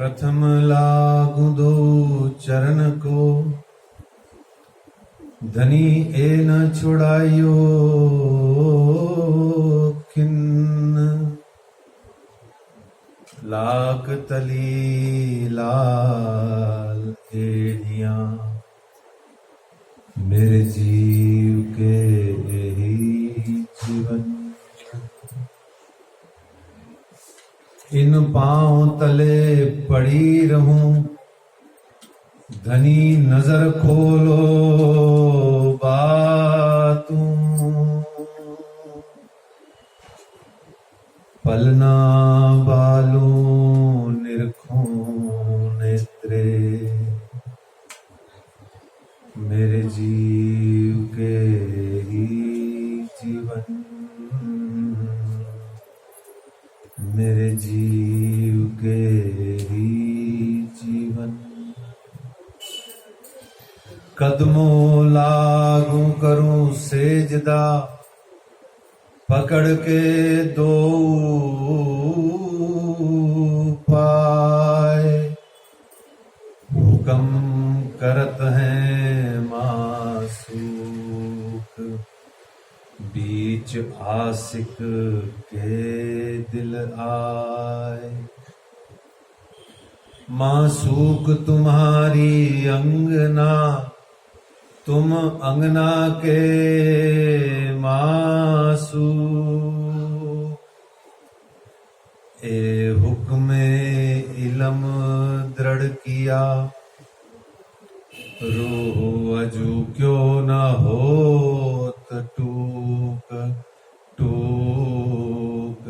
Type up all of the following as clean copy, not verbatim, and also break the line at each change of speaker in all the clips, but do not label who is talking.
प्रथम लागू दो चरण को, धनी ए न छुड़ायो खिन्न। लाख तली लाल एड़िया, मेरे जीव के यही जीवन। इन पांव तले पड़ी रहूं, धनी नजर खोलो बातूं। पलना बालूं निरखूं नेत्रे, मेरे जीव के ही जीवन। मेरे जीव के ही जीवन। कदमों लागू करूं सेजदा, पकड़ के दो पाए। हुक्म करत हैं मासूक, बीच आशिक के दिल आए। मासूक तुम्हारी अंगना, तुम अंगना के मासूक। ए हुक्मे इलम दृढ़ किया, रूह अजू क्यों न होत टूक टूक।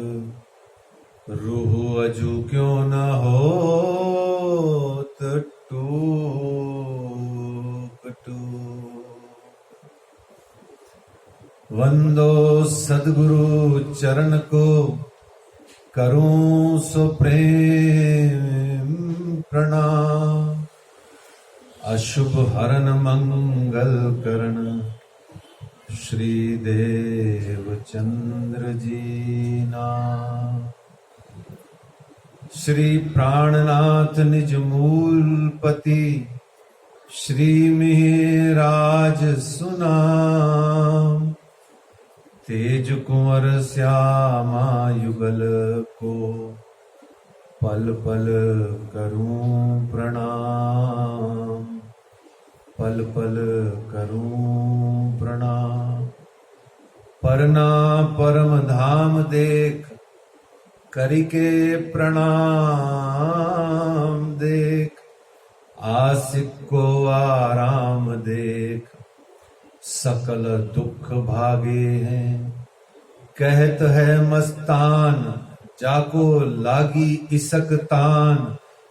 रूह अजू क्यों न होत टूक टूक। वंदो सद्गुरु चरण को, करूं सो प्रेम प्रणाम। अशुभ हरन मंगल करण, श्री देव चंद्र जी नाम। श्री प्राणनाथ निज मूलपति, श्री मिहिराज सुनाम। तेज कुंवर श्यामा युगल को, पल पल करूं प्रणाम। पल पल करूं प्रणाम। परना परम धाम देख, करिके प्रणाम देख। आशिक को आराम देख, सकल दुख भागे हैं। कहत है मस्तान, जाको लागी इसक तान।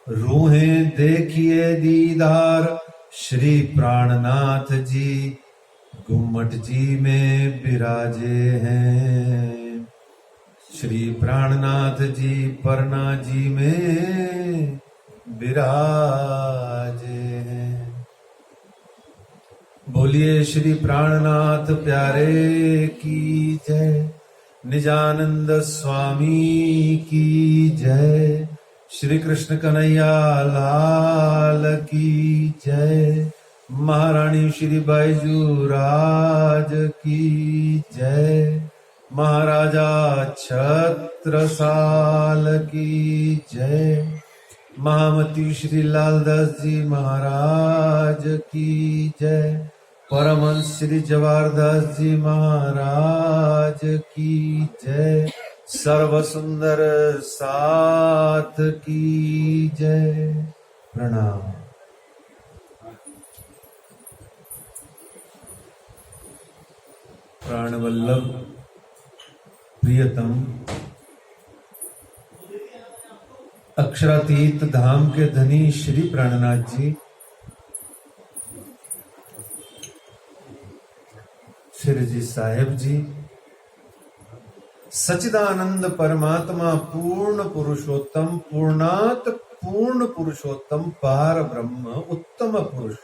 रूहें देखिए दीदार, श्री प्राणनाथ जी गुम्मट जी में विराजे हैं। श्री प्राणनाथ जी परना जी में विराजे हैं। बोलिए श्री प्राणनाथ प्यारे की जय। निजानंद स्वामी की जय। श्री कृष्ण कन्हैया लाल की जय। महारानी श्री बाईजू राज की जय। महाराजा छत्रसाल की जय। महामती श्री लालदास जी महाराज की जय। परमहंस श्री जवाहरदास जी महाराज की जय। सर्व सुंदर साथ की जय। प्रणाम। प्राणवल्लभ प्रियतम अक्षरातीत धाम के धनी श्री प्राणनाथ जी, श्री जी साहेब जी, सच्चिदानंद परमात्मा पूर्ण पुरुषोत्तम, पूर्णात पूर्ण पुरुषोत्तम, पार ब्रह्म उत्तम पुरुष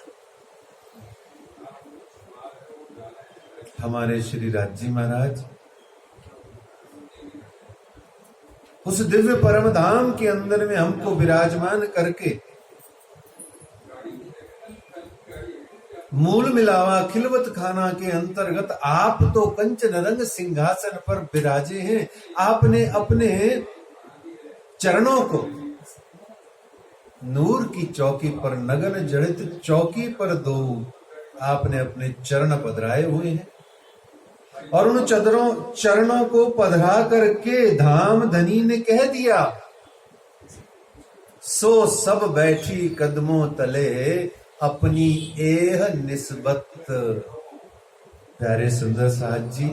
हमारे श्री राज जी महाराज, उस दिव्य परम धाम के अंदर में हमको विराजमान करके मूल मिलावा खिलवत खाना के अंतर्गत आप तो कंचन रंग सिंहासन पर विराजे हैं। आपने अपने चरणों को नूर की चौकी पर नगन जड़ित चौकी पर दो आपने अपने चरण पधराए हुए हैं और उन चरणों को पधरा करके धाम धनी ने कह दिया, सो सब बैठी कदमों तले अपनी एह निस्बत। प्यारे सुंदर साहब जी,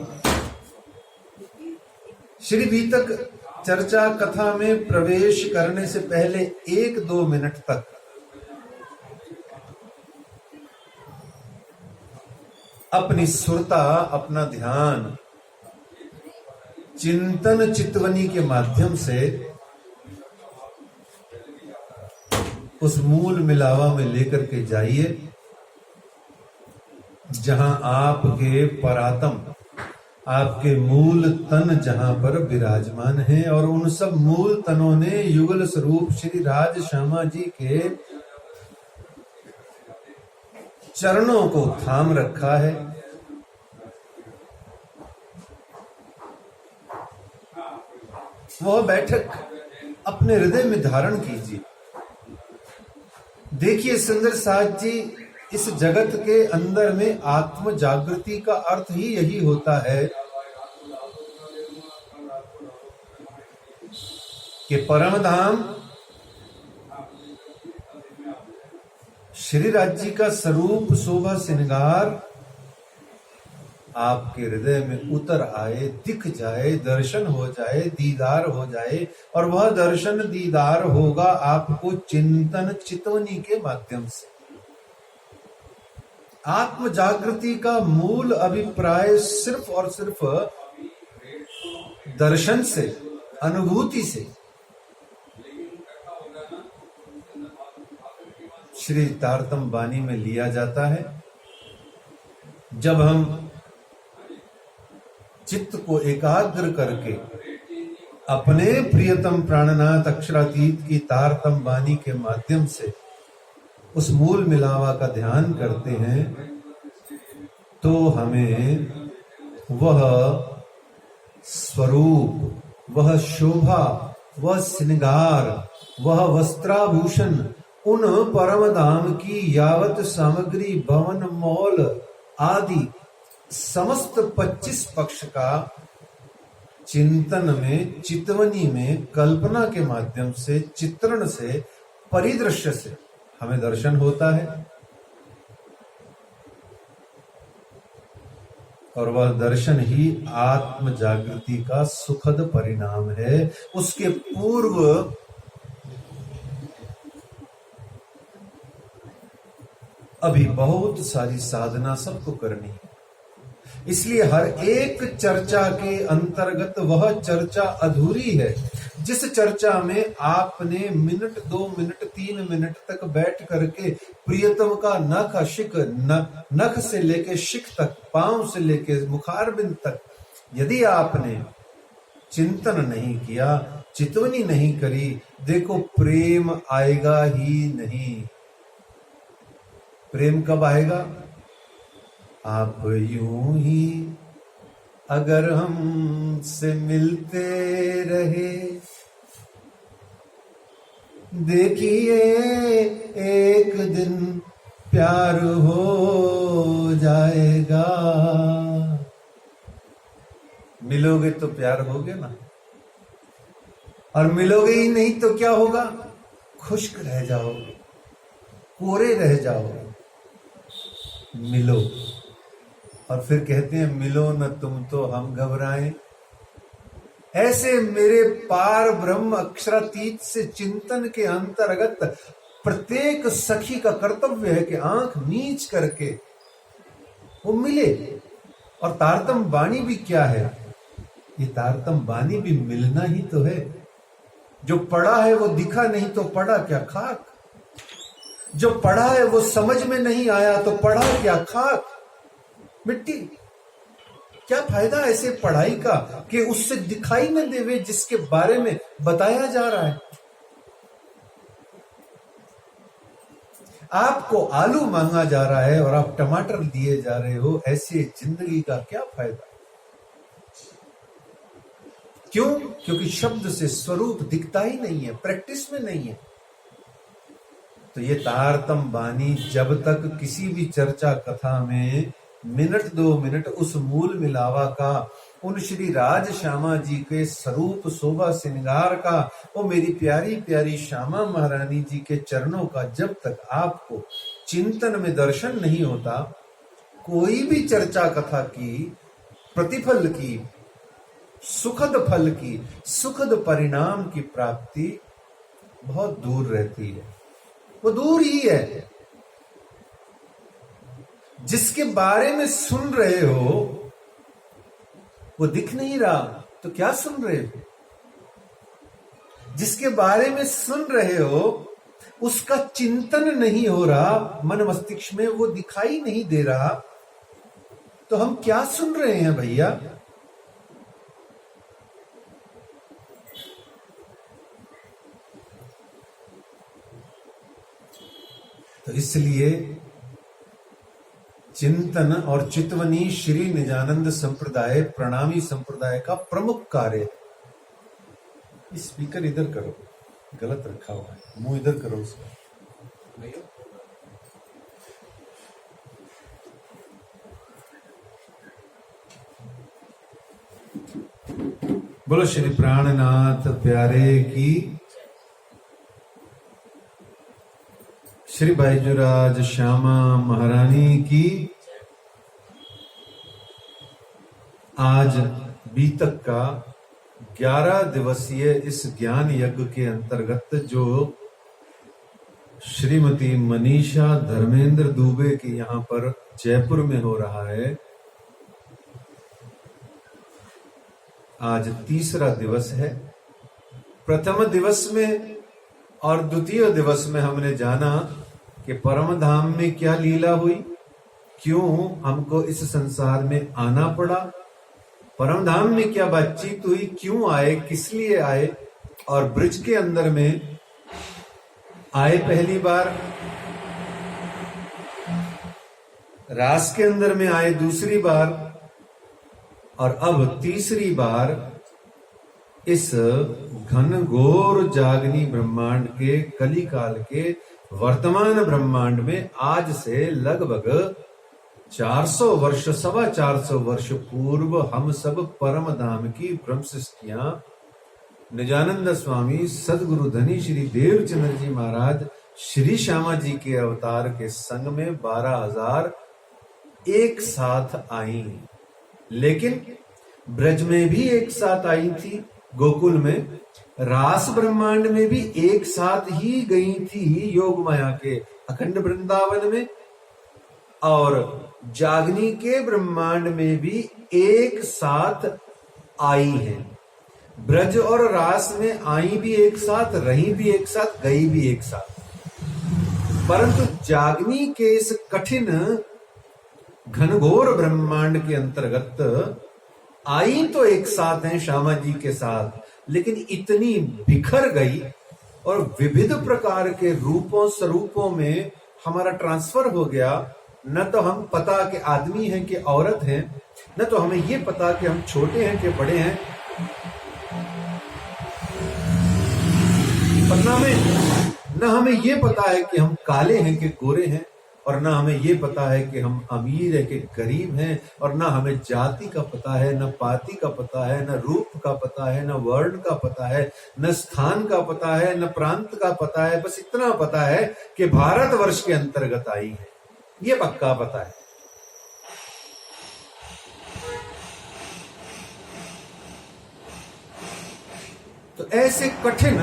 श्री बीतक चर्चा कथा में प्रवेश करने से पहले 1-2 मिनट तक अपनी सुरता, अपना ध्यान चिंतन चितवनी के माध्यम से उस मूल मिलावा में लेकर के जाइए जहां आपके परातम, आपके मूल तन जहां पर विराजमान है और उन सब मूल तनों ने युगल स्वरूप श्री राज श्यामा जी के चरणों को थाम रखा है। वह बैठक अपने हृदय में धारण कीजिए। देखिए सुंदर साथ जी, इस जगत के अंदर में आत्म जागृति का अर्थ ही यही होता है कि परम धाम श्री राज जी का स्वरूप शोभा श्रृंगार आपके हृदय में उतर आए, दिख जाए, दर्शन हो जाए, दीदार हो जाए। और वह दर्शन दीदार होगा आपको चिंतन चितवनी के माध्यम से। आत्म जागृति का मूल अभिप्राय सिर्फ और सिर्फ दर्शन से, अनुभूति से। श्री तारतम बानी में लिया जाता है, जब हम चित्त को एकाग्र करके अपने प्रियतम प्राणनाथ अक्षरातीत की तारतम बानी के माध्यम से उस मूल मिलावा का ध्यान करते हैं, तो हमें वह स्वरूप, वह शोभा, वह श्रृंगार, वह वस्त्राभूषण, उन परम धाम की यावत सामग्री, भवन, मॉल आदि समस्त 25 पक्ष का चिंतन में, चितवनी में, कल्पना के माध्यम से, चित्रण से, परिदृश्य से हमें दर्शन होता है। और वह दर्शन ही आत्म जागृति का सुखद परिणाम है। उसके पूर्व अभी बहुत सारी साधना सबको करनी है। इसलिए हर एक चर्चा के अंतर्गत वह चर्चा अधूरी है जिस चर्चा में आपने मिनट, 2 मिनट, 3 मिनट तक बैठ करके प्रियतम का नख शिख, नख से लेके शिख तक, पांव से लेके मुखारबिंद तक यदि आपने चिंतन नहीं किया, चितवनी नहीं करी, देखो प्रेम आएगा ही नहीं। प्रेम कब आएगा? आप यूं ही अगर हमसे मिलते रहे, देखिए एक दिन प्यार हो जाएगा। मिलोगे तो प्यार होगे ना, और मिलोगे ही नहीं तो क्या होगा? खुश्क रह जाओगे, कोरे रह जाओगे। मिलो, और फिर कहते हैं मिलो न तुम तो हम घबराएं। ऐसे मेरे पार ब्रह्म अक्षरातीत से चिंतन के अंतर्गत प्रत्येक सखी का कर्तव्य है कि आंख नीच करके वो मिले। और तारतम बाणी भी क्या है? ये तारतम बाणी भी मिलना ही तो है। जो पढ़ा है वो दिखा नहीं तो पढ़ा क्या खाक। जो पढ़ा है वो समझ में नहीं आया तो पढ़ा क्या खाक, मिट्टी। क्या फायदा ऐसे पढ़ाई का कि उससे दिखाई न देवे जिसके बारे में बताया जा रहा है। आपको आलू मांगा जा रहा है और आप टमाटर दिए जा रहे हो, ऐसे जिंदगी का क्या फायदा? क्यों? क्योंकि शब्द से स्वरूप दिखता ही नहीं है, प्रैक्टिस में नहीं है। तो ये तारतम बानी जब तक किसी भी चर्चा कथा में मिनट 2 मिनट उस मूल मिलावा का, उन श्री राज श्यामा जी के स्वरूप शोभा श्रृंगार का, वो मेरी प्यारी प्यारी श्यामा महारानी जी के चरणों का जब तक आपको चिंतन में दर्शन नहीं होता, कोई भी चर्चा कथा की, प्रतिफल की, सुखद फल की, सुखद परिणाम की प्राप्ति बहुत दूर रहती है। वो दूर ही है। जिसके बारे में सुन रहे हो वो दिख नहीं रहा, तो क्या सुन रहे हो? जिसके बारे में सुन रहे हो उसका चिंतन नहीं हो रहा, मन मस्तिष्क में वो दिखाई नहीं दे रहा, तो हम क्या सुन रहे हैं भैया? तो इसलिए चिंतन और चितवनी श्री निजानंद संप्रदाय, प्रणामी संप्रदाय का प्रमुख कार्य है। स्पीकर इधर करो, गलत रखा हुआ है, मुंह इधर करो उसका। बोलो श्री प्राणनाथ प्यारे की, श्री बैजूराज श्यामा महारानी की। आज बीतक का 11 दिवसीय इस ज्ञान यज्ञ के अंतर्गत जो श्रीमती मनीषा धर्मेंद्र दुबे के यहाँ पर जयपुर में हो रहा है, आज तीसरा दिवस है। प्रथम दिवस में और द्वितीय दिवस में हमने जाना कि परम धाम में क्या लीला हुई, क्यों हमको इस संसार में आना पड़ा, परम धाम में क्या बातचीत हुई, क्यों आए, किस लिए आए, और ब्रिज के अंदर में आए पहली बार, रास के अंदर में आए दूसरी बार, और अब तीसरी बार इस घनघोर जागनी ब्रह्मांड के कलिकाल के वर्तमान ब्रह्मांड में आज से लगभग 400 वर्ष, 425 वर्ष पूर्व हम सब परम धाम की ब्रह्म सृष्टियां निजानंद स्वामी सदगुरु धनी श्री देवचंद्र जी महाराज श्री श्यामा जी के अवतार के संग में 12,000 एक साथ आई। लेकिन ब्रज में भी एक साथ आई थी, गोकुल में, रास ब्रह्मांड में भी एक साथ ही गई थी, योग माया के अखंड वृंदावन में, और जागनी के ब्रह्मांड में भी एक साथ आई है। ब्रज और रास में आई भी एक साथ, रही भी एक साथ, गई भी एक साथ। परंतु जागनी के इस कठिन घनघोर ब्रह्मांड के अंतर्गत आई तो एक साथ हैं श्यामा जी के साथ, लेकिन इतनी बिखर गई और विविध प्रकार के रूपों स्वरूपों में हमारा ट्रांसफर हो गया। न तो हम पता कि आदमी हैं कि औरत हैं, न तो हमें ये पता कि हम छोटे हैं कि बड़े हैं, पन्ना में न हमें ये पता है कि हम काले हैं कि गोरे हैं, और ना हमें ये पता है कि हम अमीर है कि गरीब हैं, और ना हमें जाति का पता है, न पाति का पता है, न रूप का पता है, न वर्ण का पता है, न स्थान का पता है, न प्रांत का पता है। बस इतना पता है कि भारतवर्ष के अंतर्गत आई है, ये पक्का पता है। तो ऐसे कठिन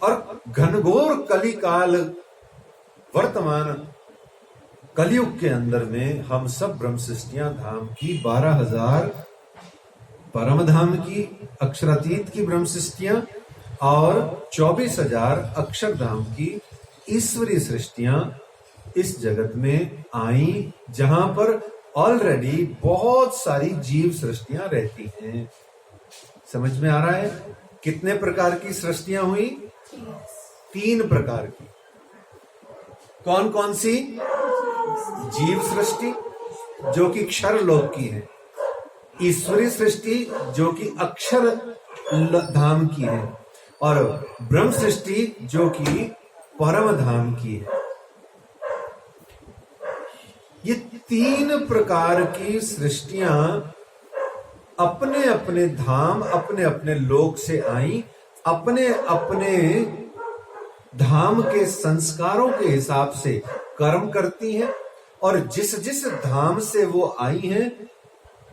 और घनघोर कलिकाल वर्तमान कलयुग के अंदर में हम सब ब्रह्म सृष्टियां धाम की 12,000 परम धाम की अक्षरातीत की ब्रह्म सृष्टियां और 24,000 अक्षरधाम की ईश्वरीय सृष्टियां इस जगत में आई जहां पर ऑलरेडी बहुत सारी जीव सृष्टियां रहती हैं। समझ में आ रहा है? कितने प्रकार की सृष्टियां हुई? 3 प्रकार की। कौन कौन सी? जीव सृष्टि जो कि क्षर लोक की है, ईश्वरी सृष्टि जो कि अक्षर धाम की है, और ब्रह्म सृष्टि जो कि परम धाम की है। ये 3 प्रकार की सृष्टियां अपने अपने धाम, अपने अपने लोक से आई, अपने अपने धाम के संस्कारों के हिसाब से कर्म करती हैं, और जिस जिस धाम से वो आई हैं,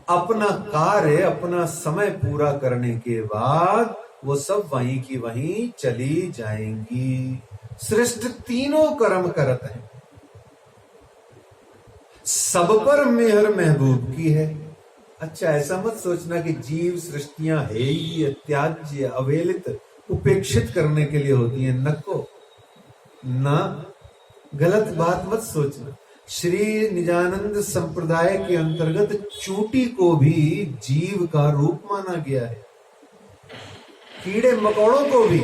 अपना कार्य, अपना समय पूरा करने के बाद वो सब वहीं की वहीं चली जाएंगी। श्रेष्ठ तीनों कर्म करत हैं, सब पर मेहर महबूब की है। अच्छा, ऐसा मत सोचना कि जीव सृष्टियां है ही त्याज्य, अवेलित, उपेक्षित करने के लिए होती हैं। नको ना, गलत बात मत सोचना। श्री निजानंद संप्रदाय के अंतर्गत चूटी को भी जीव का रूप माना गया है, कीड़े मकोड़ों को भी।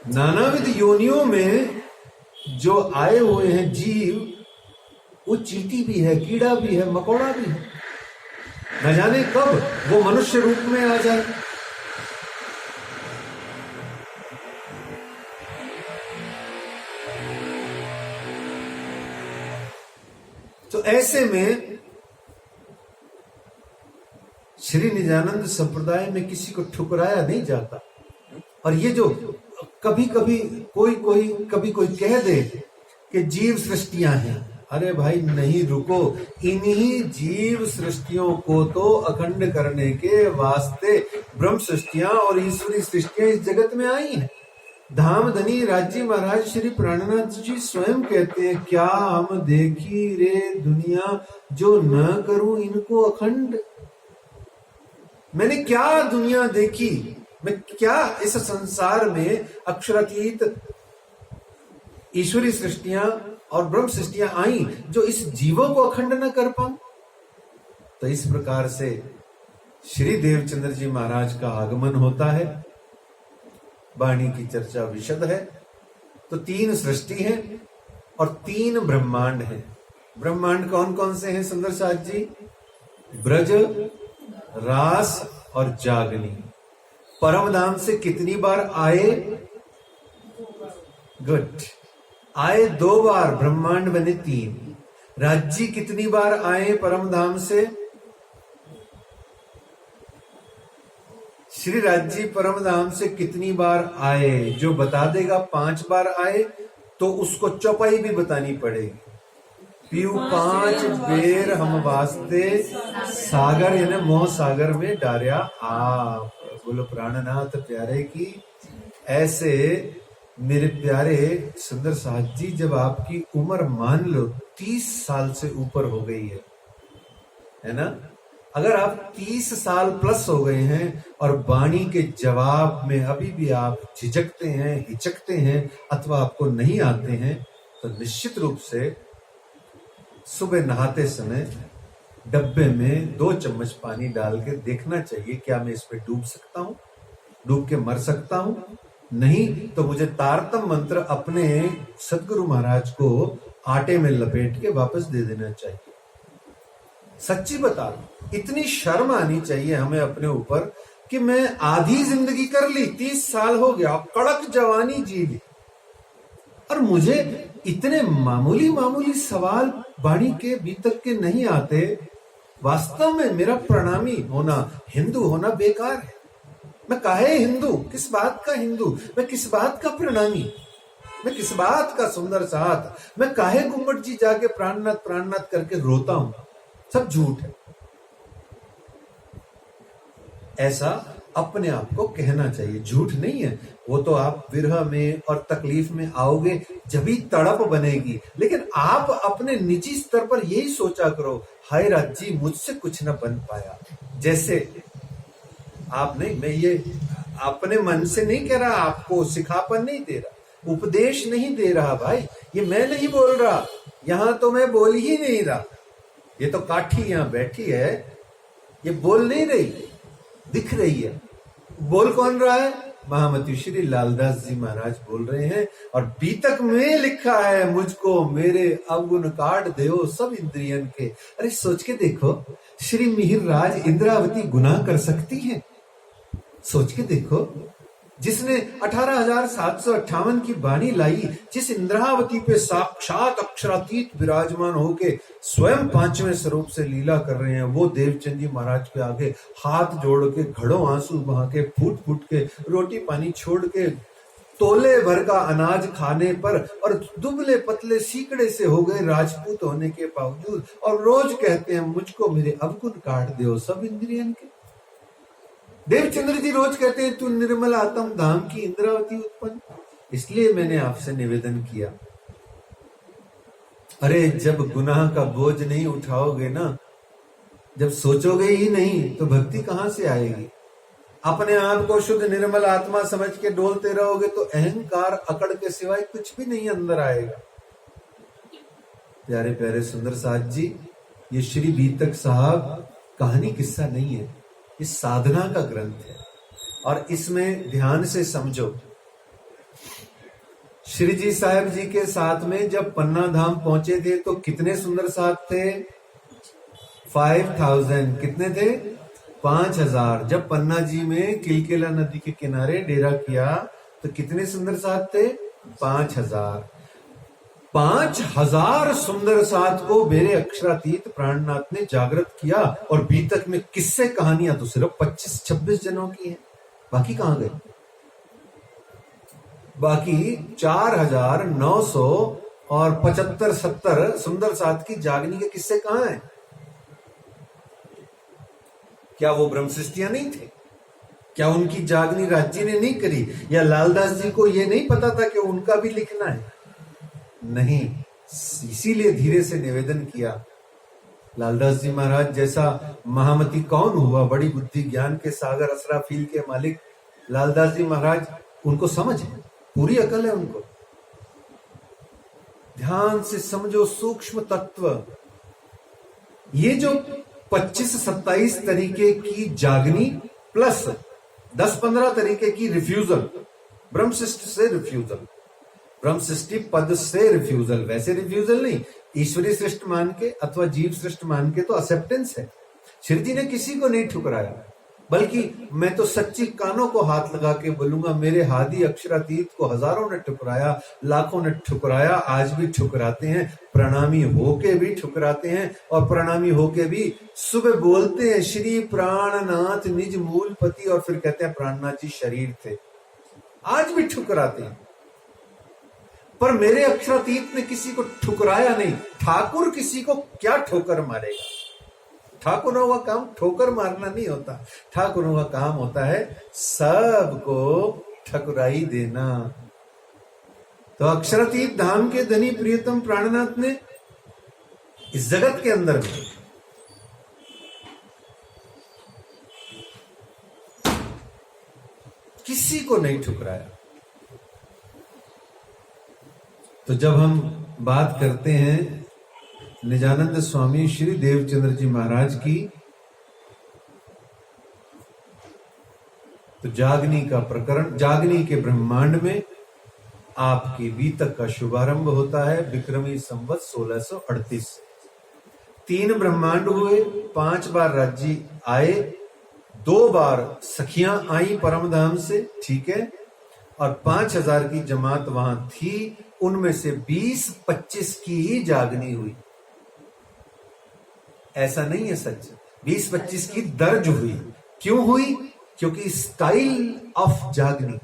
नानाविध योनियों में जो आए हुए हैं जीव, वो चींटी भी है, कीड़ा भी है, मकोड़ा भी है। न जाने कब वो मनुष्य रूप में आ जाए। तो ऐसे में श्री निजानंद संप्रदाय में किसी को ठुकराया नहीं जाता। और ये जो कभी कभी कोई कह दे कि जीव सृष्टियां हैं, अरे भाई नहीं, रुको। इन्हीं जीव सृष्टियों को तो अखंड करने के वास्ते ब्रह्म सृष्टियां और ईश्वरी सृष्टियां इस जगत में आई हैं। धामधनी राज्य महाराज श्री प्राणनाथ जी स्वयं कहते हैं, क्या हम देखी रे दुनिया जो न करूं इनको अखंड। मैंने क्या दुनिया देखी, मैं क्या इस संसार में अक्षरातीत ईश्वरी सृष्टियां और ब्रह्म सृष्टियां आई जो इस जीवों को अखंड न कर पाऊं। तो इस प्रकार से श्री देवचंद्र जी महाराज का आगमन होता है, वाणी की चर्चा विशद है। तो 3 सृष्टि है और 3 ब्रह्मांड है। ब्रह्मांड कौन कौन से हैं सुंदर साथ जी? ब्रज, रास और जागनी। परमधाम से कितनी बार आए? गुड, आए 2 बार, ब्रह्मांड बने 3। राज्य कितनी बार आए परमधाम से? श्री राज्य परमधाम से कितनी बार आए? जो बता देगा 5 बार आए तो उसको चौपाई भी बतानी पड़ेगी। पीऊ 5 बेर हम वास्ते सागर, यानी मोह सागर में डारिया आप। बोलो प्राणनाथ प्यारे की। ऐसे मेरे प्यारे सुंदर साथ जी, जब आपकी उम्र मान लो 30 साल से ऊपर हो गई है ना, अगर आप 30 साल प्लस हो गए हैं और वाणी के जवाब में अभी भी आप झिझकते हैं, हिचकते हैं अथवा आपको नहीं आते हैं, तो निश्चित रूप से सुबह नहाते समय डब्बे में 2 चम्मच पानी डाल के देखना चाहिए, क्या मैं इसमें डूब सकता हूं, डूब के मर सकता हूं। नहीं तो मुझे तारतम मंत्र अपने सदगुरु महाराज को आटे में लपेट के वापस दे देना चाहिए। सच्ची बता दो, इतनी शर्म आनी चाहिए हमें अपने ऊपर कि मैं आधी जिंदगी कर ली, 30 साल हो गया, कड़क जवानी जी ली, और मुझे इतने मामूली मामूली सवाल वाणी के भीतर के नहीं आते। वास्तव में मेरा प्रणामी होना, हिंदू होना बेकार है। मैं काहे हिंदू, किस बात का हिंदू, मैं किस बात का प्रणामी, मैं किस बात का सुंदर साथ, मैं काहे गुम्बद जी जाके प्राणनाथ प्राणनाथ करके रोता हूं, सब झूठ है। ऐसा अपने आप को कहना चाहिए, झूठ नहीं है वो। तो आप विरह में और तकलीफ में आओगे जब ही तड़प बनेगी। लेकिन आप अपने निजी स्तर पर यही सोचा करो, हाय राज जी मुझसे कुछ न बन पाया। जैसे आप नहीं, मैं ये अपने मन से नहीं कह रहा, आपको सिखापन नहीं दे रहा, उपदेश नहीं दे रहा भाई। ये मैं नहीं बोल रहा, यहां तो मैं बोल ही नहीं रहा। ये तो काठी यहां बैठी है, ये बोल नहीं रही, दिख रही है। बोल कौन रहा है? महामती श्री लालदास जी महाराज बोल रहे हैं। और बीतक में लिखा है, मुझको मेरे अवगुण काट देओ सब इंद्रियन के। अरे सोच के देखो, श्री मिहिर राज इंद्रावती गुनाह कर सकती है? सोच के देखो, जिसने 18,758 की बाणी लाई, जिस इंद्रावती पे साक्षात अक्षरातीत विराजमान होके स्वयं पांचवें स्वरूप से लीला कर रहे हैं, वो देवचंद जी महाराज के आगे हाथ जोड़ के, घड़ों आंसू बहा के, फूट फूट के, रोटी पानी छोड़ के, तोले भर का अनाज खाने पर और दुबले पतले सीकड़े से हो गए राजपूत होने के बावजूद, और रोज कहते हैं, मुझको मेरे अवगुण काट दो सब इंद्रियन के। देवचंद्र जी रोज कहते हैं, तू निर्मल आत्म धाम की इंद्रावती उत्पन्न। इसलिए मैंने आपसे निवेदन किया, अरे जब गुनाह का बोझ नहीं उठाओगे ना, जब सोचोगे ही नहीं, तो भक्ति कहां से आएगी? अपने आप को शुद्ध निर्मल आत्मा समझ के डोलते रहोगे तो अहंकार अकड़ के सिवाय कुछ भी नहीं अंदर आएगा। प्यारे प्यारे सुंदर साथ जी, ये श्री बीतक साहब कहानी किस्सा नहीं है, इस साधना का ग्रंथ है। और इसमें ध्यान से समझो, श्री जी साहब जी के साथ में जब पन्ना धाम पहुंचे थे तो कितने सुंदर साथ थे? 5000। कितने थे? 5000। जब पन्ना जी में किलकिला नदी के किनारे डेरा किया तो कितने सुंदर साथ थे? 5000। 5000 सुंदर साथ को मेरे अक्षरातीत प्राणनाथ ने जागृत किया। और बीतक में किस्से कहानियां तो सिर्फ 25-26 जनों की हैं, बाकी कहां गए? बाकी 4900 और 75-70 सुंदर साथ की जागनी के किस्से कहां हैं? क्या वो ब्रह्म सृष्टियां नहीं थे? क्या उनकी जागनी राज्य ने नहीं करी? या लालदास जी को ये नहीं पता था कि उनका भी लिखना है? नहीं। इसीलिए धीरे से निवेदन किया। लालदास जी महाराज जैसा महामती कौन हुआ? बड़ी बुद्धि ज्ञान के सागर असराफील के मालिक लालदास जी महाराज, उनको समझ है, पूरी अकल है उनको। ध्यान से समझो सूक्ष्म तत्व। ये जो 25-27 तरीके की जागनी प्लस 10-15 तरीके की रिफ्यूजल, ब्रह्मशिष्ट से रिफ्यूजल, ब्रह्म सृष्टि पद से रिफ्यूजल, वैसे रिफ्यूजल नहीं, ईश्वरीय सृष्टि मान के अथवा जीव सृष्टि मान के तो एक्सेप्टेंस है। श्री जी ने किसी को नहीं ठुकराया, बल्कि मैं तो सच्ची कानों को हाथ लगा के बोलूंगा, मेरे हादी अक्षरातीत को हजारों ने ठुकराया, लाखों ने ठुकराया, आज भी ठुकराते हैं, प्रणामी होके भी ठुकराते हैं। और प्रणामी होके भी सुबह बोलते हैं श्री प्राणनाथ निज मूलपति, और फिर कहते हैं प्राणनाथ जी शरीर थे, आज भी ठुकराते हैं। पर मेरे अक्षरातीत ने किसी को ठुकराया नहीं। ठाकुर किसी को क्या ठोकर मारेगा? ठाकुरों का काम ठोकर मारना नहीं होता, ठाकुरों का काम होता है सबको ठकुराई देना। तो अक्षरातीत धाम के धनी प्रियतम प्राणनाथ ने इस जगत के अंदर में किसी को नहीं ठुकराया। तो जब हम बात करते हैं निजानंद स्वामी श्री देवचंद्र जी महाराज की, तो जागनी का प्रकरण, जागनी के ब्रह्मांड में आपकी बीतक का शुभारंभ होता है विक्रमी संवत 1638। 3 ब्रह्मांड हुए, 5 बार राज्य आए, 2 बार सखियां आई परमधाम से, ठीक है, और 5000 की जमात वहां थी, उनमें से 20-25 की ही जागनी हुई। ऐसा नहीं है सच, 20-25 की दर्ज हुई। क्यों हुई? क्योंकि स्टाइल ऑफ जागनी,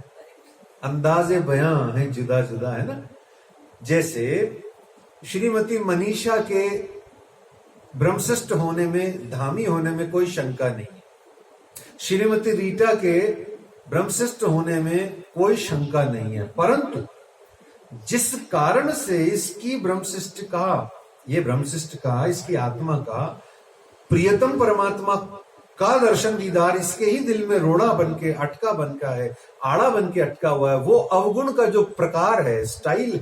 अंदाजे बयां है जुदा जुदा, है ना। जैसे श्रीमती मनीषा के ब्रह्मशिष्ट होने में, धामी होने में कोई शंका नहीं, श्रीमती रीटा के ब्रह्मशिष्ट होने में कोई शंका नहीं है, परंतु जिस कारण से इसकी ब्रह्मशिष्ट का, ये ब्रह्मशिष्ट का, इसकी आत्मा का प्रियतम परमात्मा का दर्शन दीदार इसके ही दिल में रोड़ा बन के अटका बन का है, आड़ा बन के अटका हुआ है। वो अवगुण का जो प्रकार है, style,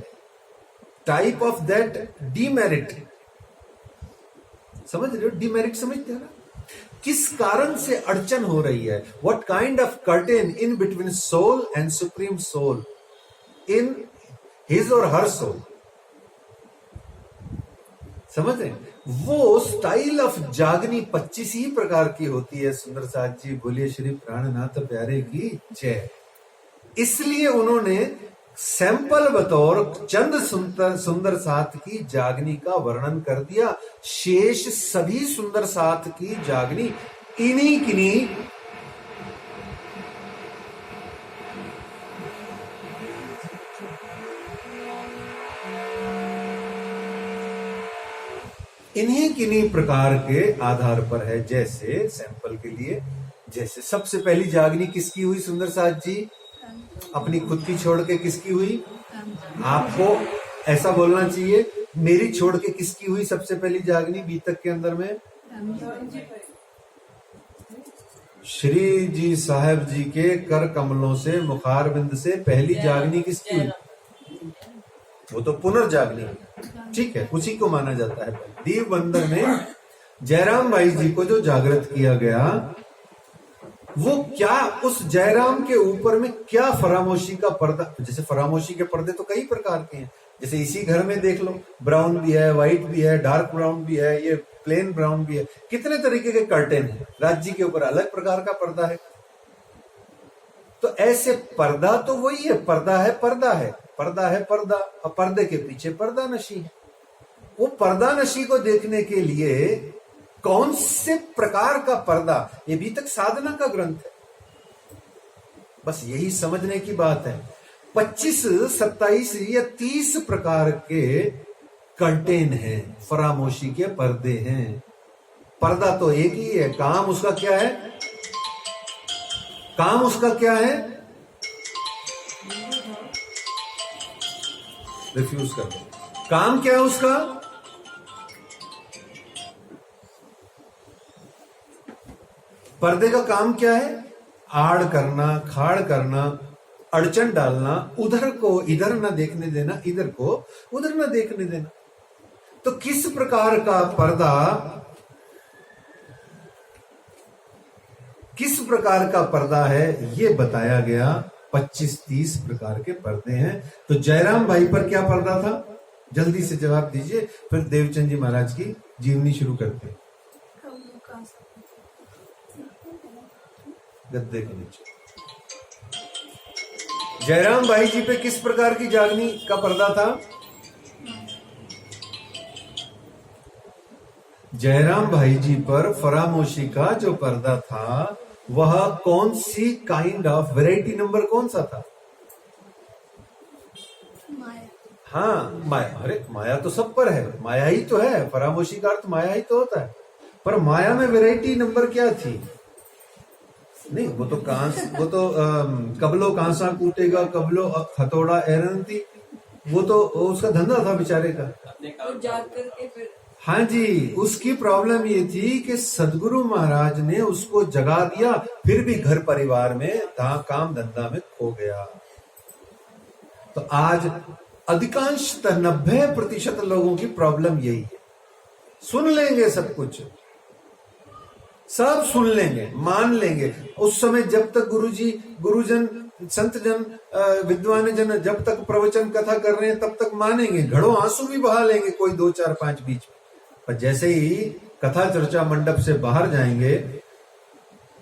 type of that demerit, समझ रहे हो? डीमेरिट समझते हो ना? किस कारण से अड़चन हो रही है? What kind of curtain in between soul and supreme soul, in his और हर सोल, समझ रहे? वो स्टाइल ऑफ जागनी 25 ही प्रकार की होती है। सुंदर साथ जी बोलिए श्री प्राणनाथ प्यारे की जय। इसलिए उन्होंने सैंपल बतौर चंद सुंदर साथ की जागनी का वर्णन कर दिया। शेष सभी सुंदर साथ की जागनी इन्हीं किन्हीं किन्हीं प्रकार के आधार पर है। जैसे सैंपल के लिए, जैसे सबसे पहली जागनी किसकी हुई सुंदर साथ जी? अपनी खुद की छोड़ के किसकी हुई? आपको ऐसा बोलना चाहिए, मेरी छोड़ के किसकी हुई सबसे पहली जागनी बीतक के अंदर में? श्री जी साहब जी के कर कमलों से, मुखार बिंद से पहली जागनी किसकी हुई? वो तो पुनर्जागनी, ठीक है, उसी को माना जाता है। दीव बंदर में जयराम भाई जी को जो जागृत किया गया, वो क्या उस जयराम के ऊपर में क्या फरामोशी का पर्दा? जैसे फरामोशी के पर्दे तो कई प्रकार के हैं, जैसे इसी घर में देख लो, ब्राउन भी है, व्हाइट भी है, डार्क ब्राउन भी है, ये प्लेन ब्राउन भी है, कितने तरीके के कर्टेन है। राज्य के ऊपर अलग प्रकार का पर्दा है। तो ऐसे पर्दा तो वही है, पर्दा है, पर्दा है, पर्दा है, पर्दा, और पर्दे के पीछे पर्दा नशी है। वो पर्दा नशी को देखने के लिए कौन से प्रकार का पर्दा, ये भी तक साधना का ग्रंथ है। बस यही समझने की बात है। 25, 27 या 30 प्रकार के कर्टेन हैं, फरामोशी के पर्दे हैं। पर्दा तो एक ही है। काम उसका क्या है? काम उसका क्या है? रिफ्यूज कर दो। काम क्या है उसका? पर्दे का काम क्या है? आड़ करना, खाड़ करना, अड़चन डालना, उधर को इधर ना देखने देना, इधर को उधर ना देखने देना। तो किस प्रकार का पर्दा, किस प्रकार का पर्दा है ये बताया गया। 25-30 प्रकार के पर्दे हैं। तो जयराम भाई पर क्या पर्दा था? जल्दी से जवाब दीजिए, फिर देवचंद जी महाराज की जीवनी शुरू करते हैं। गद्दे के नीचे जयराम भाई जी पे किस प्रकार की जागनी का पर्दा था? जयराम भाई जी पर फरामोशी का जो पर्दा था, वह कौन सी काइंड ऑफ वैरायटी नंबर कौन सा था? माया। हाँ, माया। अरे माया तो सब पर है, माया ही तो है। फरामोशी का अर्थ माया ही तो होता है। पर माया में वैरायटी नंबर क्या थी? नहीं, वो तो कबलो कांसा कूटेगा, कबलो हथौड़ा एरन थी। वो तो उसका धंधा था बेचारे का। जाग करके फिर, हाँ जी, उसकी प्रॉब्लम ये थी कि सदगुरु महाराज ने उसको जगा दिया, फिर भी घर परिवार में काम धंधा में खो गया। तो आज अधिकांशतः 90% लोगों की प्रॉब्लम यही है। सुन लेंगे सब कुछ, सब सुन लेंगे, मान लेंगे। उस समय जब तक गुरुजी, गुरुजन, संत जन, विद्वान जन जब तक प्रवचन कथा कर रहे हैं तब तक मानेंगे, घड़ों आंसू भी बहा लेंगे कोई 2, 4, 5 बीच में। पर जैसे ही कथा चर्चा मंडप से बाहर जाएंगे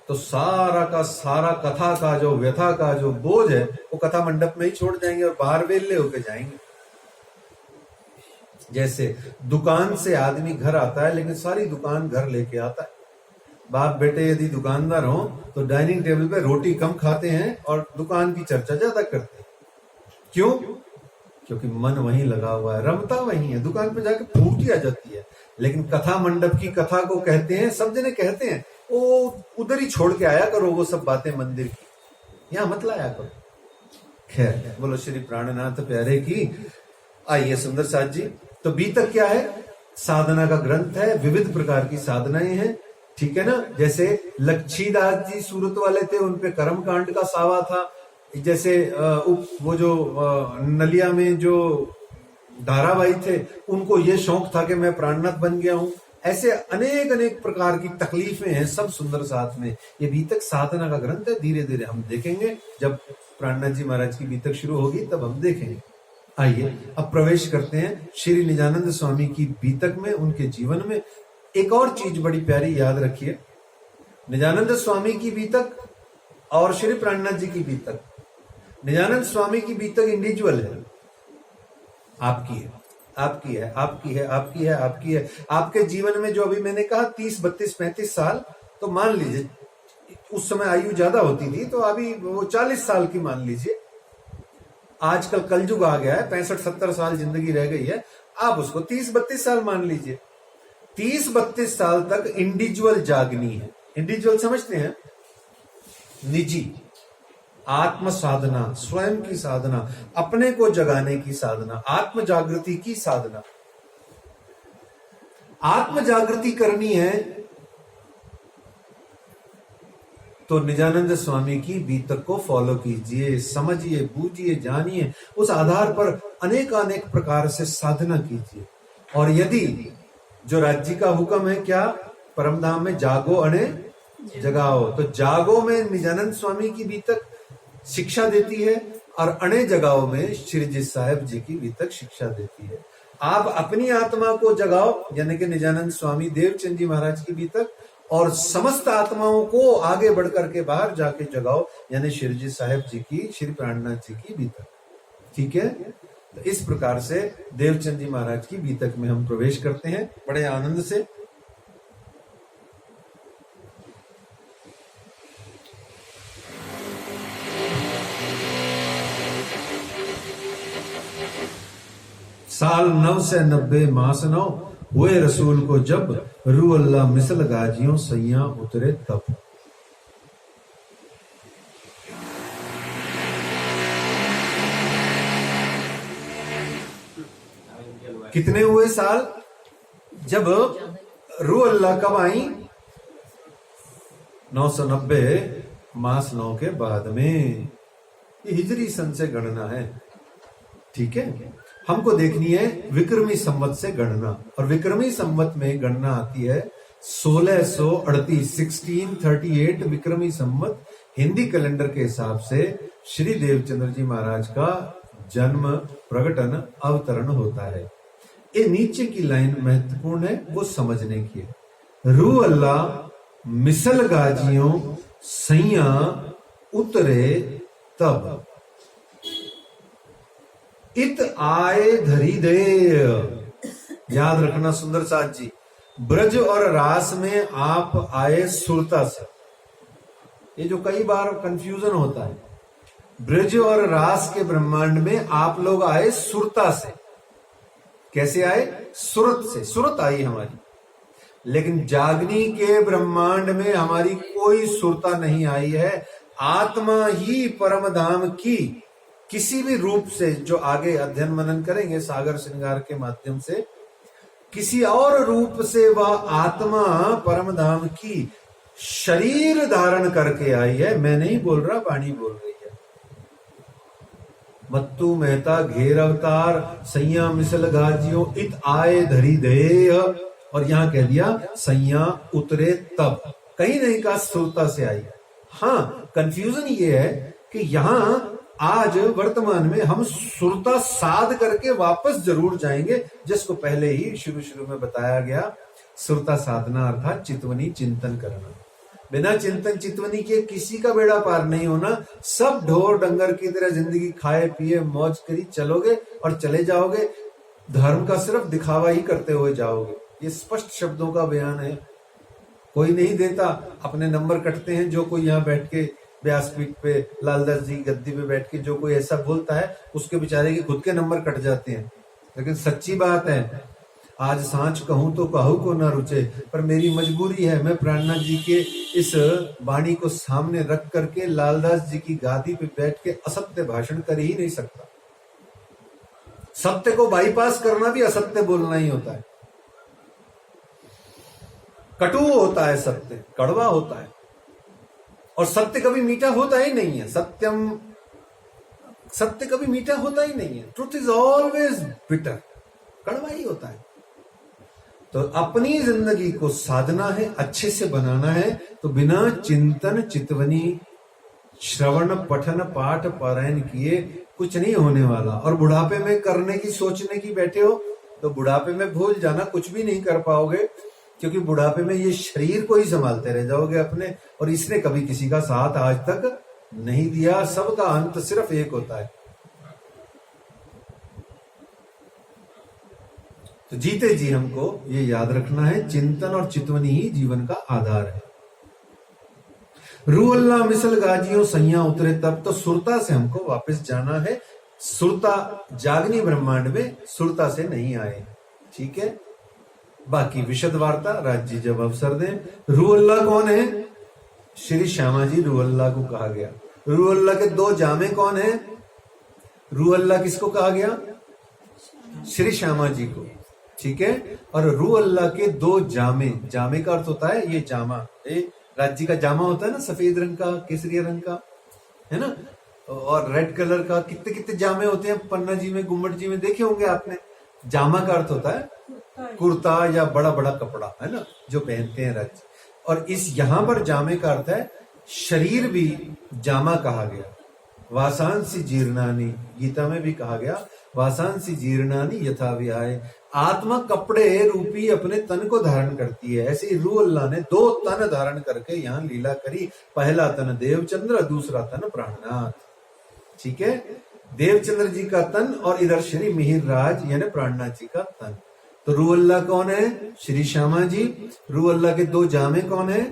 तो सारा का सारा कथा का जो व्यथा का जो बोझ है वो कथा मंडप में ही छोड़ जाएंगे और बाहर वेल्ले होके जाएंगे। जैसे दुकान से आदमी घर आता है, लेकिन सारी दुकान घर लेके आता है। बाप बेटे यदि दुकानदार हो तो डाइनिंग टेबल पे रोटी कम खाते हैं और दुकान की चर्चा ज्यादा करते हैं। क्यों? क्योंकि मन वहीं लगा हुआ है, रमता वहीं है, दुकान पे जाके फूटी आ जाती है। लेकिन कथा मंडप की कथा को कहते हैं, सब जने कहते हैं, वो उधर ही छोड़ के आया करो वो सब बातें मंदिर की, यहां मत लाया करो। खैर, बोलो श्री प्राणनाथ प्यारे की। आइए सुंदर साथ जी, तो बीतक क्या है? साधना का ग्रंथ है, विविध प्रकार की साधनाएं हैं। ठीक है ना। जैसे लक्ष्मीदास जी सूरत वाले थे, उनपे कर्म कांड का सावा था। जैसे वो जो नलिया में जो धारावाही थे, उनको ये शौक था कि मैं प्राणनाथ बन गया हूं। ऐसे अनेक अनेक प्रकार की तकलीफें हैं, सब सुंदर साथ में। ये बीतक साधना का ग्रंथ है, धीरे धीरे हम देखेंगे। जब प्राणनाथ जी महाराज की बीतक शुरू होगी तब हम देखेंगे। आइए अब प्रवेश करते हैं श्री निजानंद स्वामी की बीतक में, उनके जीवन में। एक और चीज बड़ी प्यारी याद रखिए, निजानंद स्वामी की बीतक और श्री प्राणनाथ जी की बीतक। निजानंद स्वामी की बीतक इंडिविजुअल है, आपकी है, आपकी है, आपकी है, आपकी है, आपकी है। आपके जीवन में जो अभी मैंने कहा 30, 32, 35 साल, तो मान लीजिए उस समय आयु ज्यादा होती थी, तो अभी वो 40 साल की मान लीजिए। आजकल कलयुग आ गया है, 65-70 साल जिंदगी रह गई है, आप उसको 30-32 साल मान लीजिए। 30-32 साल तक इंडिविजुअल जागनी है। इंडिविजुअल समझते हैं, निजी आत्म साधना, स्वयं की साधना, अपने को जगाने की साधना, आत्म जागृति की साधना। आत्म जागृति करनी है तो निजानंद स्वामी की बीतक को फॉलो कीजिए, समझिए, बूझिए, जानिए, उस आधार पर अनेक प्रकार से साधना कीजिए। और यदि जो राज्य का हुक्म है क्या, परमधाम में जागो अने जगाओ, तो जागो में निजानंद स्वामी की बीतक शिक्षा देती है और अणे जगाओ में श्री जी साहेब जी की बीतक शिक्षा देती है। आप अपनी आत्मा को जगाओ यानी कि निजानंद स्वामी देवचंद जी महाराज की बीतक, और समस्त आत्माओं को आगे बढ़कर के बाहर जाके जगाओ यानी श्री जी साहेब जी की, श्री प्राणनाथ जी की बीतक। ठीक है, तो इस प्रकार से देवचंद जी महाराज की बीतक में हम प्रवेश करते हैं बड़े आनंद से। साल 9 से 90 मास 9 हुए रसूल को जब, रू अल्लाह मिसल गाजियों सैया उतरे तब। कितने हुए साल, जब रू अल्लाह कब आई, 990 मास 9 के बाद में। ये हिजरी सन से गणना है। ठीक है, हमको देखनी है विक्रमी संवत से गणना, और विक्रमी संवत में गणना आती है 1638, 1638 विक्रमी संवत हिंदी कैलेंडर के हिसाब से श्री देवचंद्र जी महाराज का जन्म, प्रगटन, अवतरण होता है। ये नीचे की लाइन महत्वपूर्ण है, वो समझने की है। रू अल्लाह मिसल गाजियों सैया उतरे तब, इत आए धरी दे। याद रखना सुंदर साथ जी, ब्रज और रास में आप आए सुरता से। ये जो कई बार कंफ्यूजन होता है, ब्रज और रास के ब्रह्मांड में आप लोग आए सुरता से। कैसे आए, सुरत से, सुरत आई हमारी। लेकिन जागनी के ब्रह्मांड में हमारी कोई सुरता नहीं आई है। आत्मा ही परम धाम की किसी भी रूप से, जो आगे अध्ययन मनन करेंगे सागर श्रृंगार के माध्यम से, किसी और रूप से वह आत्मा परम धाम की शरीर धारण करके आई है। मैं नहीं बोल रहा, वाणी बोल रही है। मत्तू मेहता घेर अवतार सैया मिसल गाजियों इत आए धरी दे, और यहां कह दिया सैया उतरे तब, कहीं नहीं कहा सुरता से आई। हाँ, कंफ्यूजन ये है कि यहां आज वर्तमान में हम सुरता साध करके वापस जरूर जाएंगे, जिसको पहले ही शुरू में बताया गया। सुरता साधना अर्थात चितवनी, चिंतन करना। बिना चिंतन चितवनी के किसी का बेड़ा पार नहीं होना। सब ढोर डंगर की तरह जिंदगी खाए पिए मौज करी चलोगे और चले जाओगे, धर्म का सिर्फ दिखावा ही करते हुए जाओगे। ये स्पष्ट शब्दों का बयान है, कोई नहीं देता। अपने नंबर कटते हैं, जो कोई यहाँ बैठ के व्यासपीठ पे, लालदास जी गद्दी पे बैठ के जो कोई ऐसा बोलता है, उसके बेचारे के खुद के नंबर कट जाते हैं। लेकिन सच्ची बात है, आज सांच कहूं तो कहूं को ना रुचे, पर मेरी मजबूरी है, मैं प्राणनाथ जी के इस वाणी को सामने रख करके लालदास जी की गादी पे बैठ के असत्य भाषण कर ही नहीं सकता। सत्य को बाईपास करना भी असत्य बोलना ही होता है। कटु होता है सत्य, कड़वा होता है, और सत्य कभी मीठा होता ही नहीं है। सत्य कभी मीठा होता ही नहीं है। ट्रुथ इज ऑलवेज बिटर, कड़वा ही होता है। तो अपनी जिंदगी को साधना है, अच्छे से बनाना है, तो बिना चिंतन चितवनी श्रवण पठन पाठ पारायण किए कुछ नहीं होने वाला। और बुढ़ापे में करने की सोचने की बैठे हो तो बुढ़ापे में भूल जाना, कुछ भी नहीं कर पाओगे, क्योंकि बुढ़ापे में ये शरीर को ही संभालते रह जाओगे अपने, और इसने कभी किसी का साथ आज तक नहीं दिया। सबका अंत सिर्फ एक होता है। तो जीते जी हमको ये याद रखना है, चिंतन और चितवनी ही जीवन का आधार है। रूह अल्लाह मिसल गाजियों सैया उतरे तब, तो सुरता से हमको वापस जाना है। सुरता जागनी ब्रह्मांड में सुरता से नहीं आए, ठीक है। बाकी विशद वार्ता राज्य जब अवसर दें। रूह अल्लाह कौन है? श्री श्यामा जी रूह अल्लाह को कहा गया। रूह अल्लाह के दो जामे कौन है? रूह अल्लाह किसको कहा गया? श्री श्यामा जी को, ठीक है। और रूह अल्लाह के दो जामे, जामे का अर्थ होता है ये जामा, ये राज्य का जामा होता है ना, सफेद रंग का, केसरिया रंग का, है ना, और रेड कलर का। कितने कितने जामे होते हैं पन्ना जी में, गुम्बद जी में देखे होंगे आपने। जामा का अर्थ होता है कुर्ता या बड़ा बड़ा कपड़ा, है ना, जो पहनते हैं राज्य। और इस यहां पर जामे का अर्थ है शरीर भी जामा कहा गया। वासांसी जीर्णानी, गीता में भी कहा गया वासांसी जीर्णानी यथा विहाय। आत्मा कपड़े रूपी अपने तन को धारण करती है, ऐसे रूह अल्लाह ने दो तन धारण करके यहाँ लीला करी। पहला तन देवचंद्र, दूसरा तन प्राणनाथ, ठीक है। देवचंद्र जी का तन और इधर श्री मिहिर राज यानी प्राणनाथ जी का तन। तो रूह अल्लाह कौन है? श्री श्यामा जी। रूह अल्लाह के दो जामे कौन है?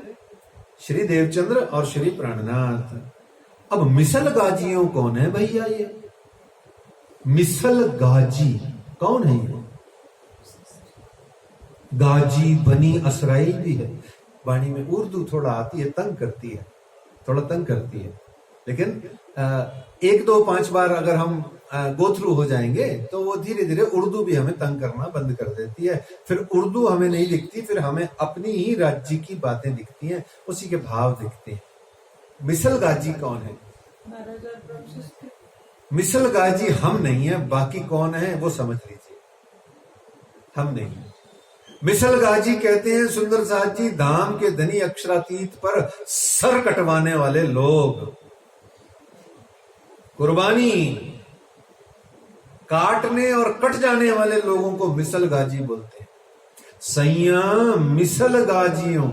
श्री देवचंद्र और श्री प्राणनाथ। अब मिसल गाजियों कौन है भैया? ये मिसल गाजी कौन है? ये गाजी बनी असराई भी है। वाणी में उर्दू थोड़ा आती है, तंग करती है, थोड़ा तंग करती है, लेकिन एक दो पांच बार अगर हम गो थ्रू हो जाएंगे तो वो धीरे धीरे उर्दू भी हमें तंग करना बंद कर देती है। फिर उर्दू हमें नहीं दिखती, फिर हमें अपनी ही राज्य की बातें दिखती हैं, उसी के भाव दिखते हैं। मिसल गाजी कौन है? मिसल गाजी हम नहीं है, बाकी कौन है वो समझ लीजिए, हम नहीं। मिसल गाजी कहते हैं सुंदर साथ जी, धाम के धनी अक्षरातीत पर सर कटवाने वाले लोग, कुर्बानी काटने और कट जाने वाले लोगों को मिसल गाजी बोलते हैं। सैया मिसल गाजियों,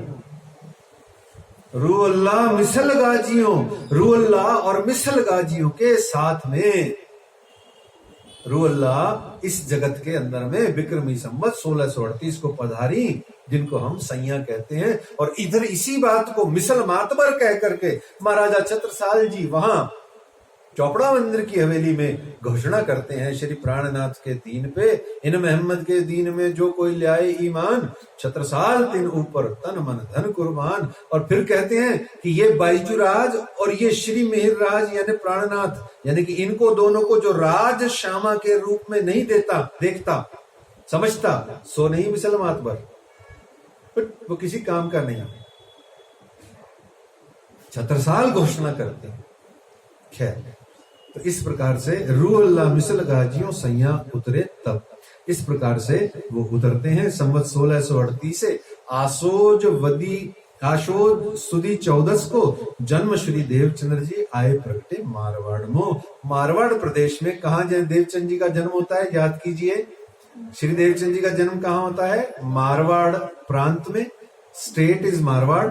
रूह अल्लाह मिसल गाजियों, रूह अल्लाह और मिसल गाजियों के साथ में रूह अल्लाह इस जगत के अंदर में विक्रमी संवत 1638 को पधारी, जिनको हम सैया कहते हैं। और इधर इसी बात को मिसल मातबर कह करके महाराजा छत्रसाल जी वहां चौपड़ा मंदिर की हवेली में घोषणा करते हैं, श्री प्राणनाथ के दीन पे, इन मोहम्मद के दीन में जो कोई लाए ईमान, छत्रसाल तिन ऊपर तन मन धन कुर्बान। और फिर कहते हैं कि ये बाईजूराज और ये श्री मिहिरराज यानी प्राणनाथ, यानी कि इनको दोनों को जो राज श्यामा के रूप में नहीं देखता समझता, सो नहीं मिसल मातबर, वो किसी काम का नहीं। छत्रसाल घोषणा करते हैं। खैर, तो इस प्रकार से रूह अल्लाह मिसल गाजियों सैया उतरे तब, इस प्रकार से वो उतरते हैं। संवत 1638 से आशोज सुदी 14 को जन्म श्री देवचंद्र जी आए प्रगटे मारवाड़ में। मारवाड़ प्रदेश में कहा जाए देवचंद जी का जन्म होता है, याद कीजिए। श्री देवचंद जी का जन्म कहाँ होता है? मारवाड़ प्रांत में, स्टेट इज मारवाड़,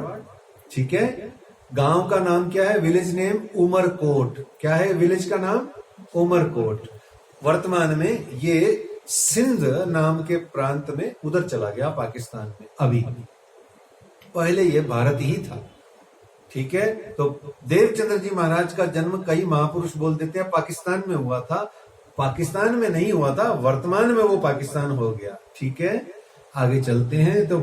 ठीक है। गांव का नाम क्या है? Village name Umarkot. क्या है विलेज का नाम? उमरकोट। वर्तमान में ये सिंध नाम के प्रांत में उधर चला गया, पाकिस्तान में। अभी पहले ये भारत ही था, ठीक है। तो देवचंद्र जी महाराज का जन्म कई महापुरुष बोल देते हैं पाकिस्तान में हुआ था, पाकिस्तान में नहीं हुआ था, वर्तमान में वो पाकिस्तान हो गया, ठीक है। आगे चलते हैं। तो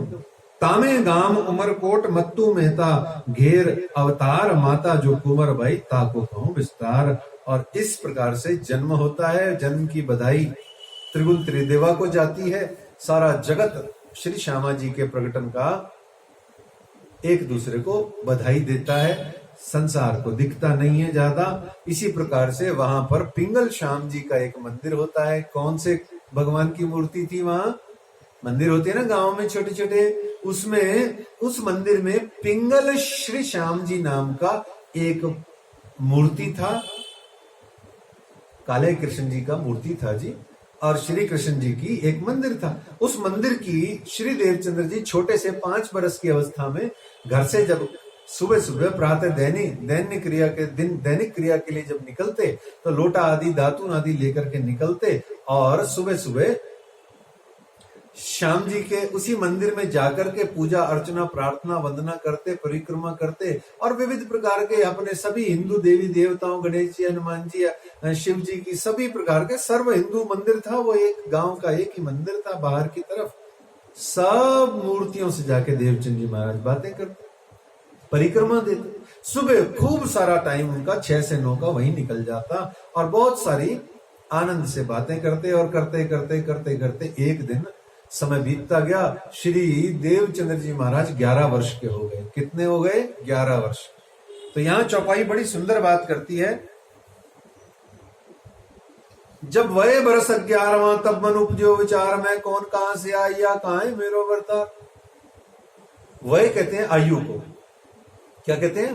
तामे गाम उमरकोट मत्तू मेहता घेर अवतार माता जो कुंवर भाई ताको कहूं विस्तार। और इस प्रकार से जन्म होता है। जन्म की बधाई त्रिगुण त्रिदेवा को जाती है। सारा जगत श्री श्यामा जी के प्रकटन का एक दूसरे को बधाई देता है। संसार को दिखता नहीं है ज्यादा। इसी प्रकार से वहां पर पिंगल श्याम जी का एक मंदिर होता है। कौन से भगवान की मूर्ति थी वहां? मंदिर होते हैं ना गांव में छोटे छोटे, उसमें उस मंदिर में पिंगल श्री श्याम जी नाम का एक मूर्ति था। काले कृष्ण जी का मूर्ति था जी, और श्री कृष्ण जी की एक मंदिर था। उस मंदिर की श्री देवचंद्र जी छोटे से 5 वर्ष की अवस्था में घर से जब सुबह सुबह प्रातः दैनिक क्रिया के लिए जब निकलते तो लोटा आदि दातून आदि लेकर के निकलते, और सुबह सुबह श्याम जी के उसी मंदिर में जाकर के पूजा अर्चना प्रार्थना वंदना करते, परिक्रमा करते, और विविध प्रकार के अपने सभी हिंदू देवी देवताओं, गणेश जी, हनुमान जी, शिव जी की सभी प्रकार के सर्व हिंदू मंदिर था। वो एक गांव का एक ही मंदिर था। बाहर की तरफ सब मूर्तियों से जाके देवचंद जी महाराज बातें करते, परिक्रमा देते। सुबह खूब सारा टाइम उनका 6 से 9 का वहीं निकल जाता, और बहुत सारी आनंद से बातें करते, और करते करते करते करते एक दिन समय बीतता गया। श्री देवचंद्र जी महाराज 11 वर्ष के हो गए। कितने हो गए? 11 वर्ष। तो यहां चौपाई बड़ी सुंदर बात करती है। जब वह बरस 11वां तब मन उपजो विचार में, कौन कहां से आया कहां है मेरो अवतार। वह कहते हैं आयु को। क्या कहते हैं?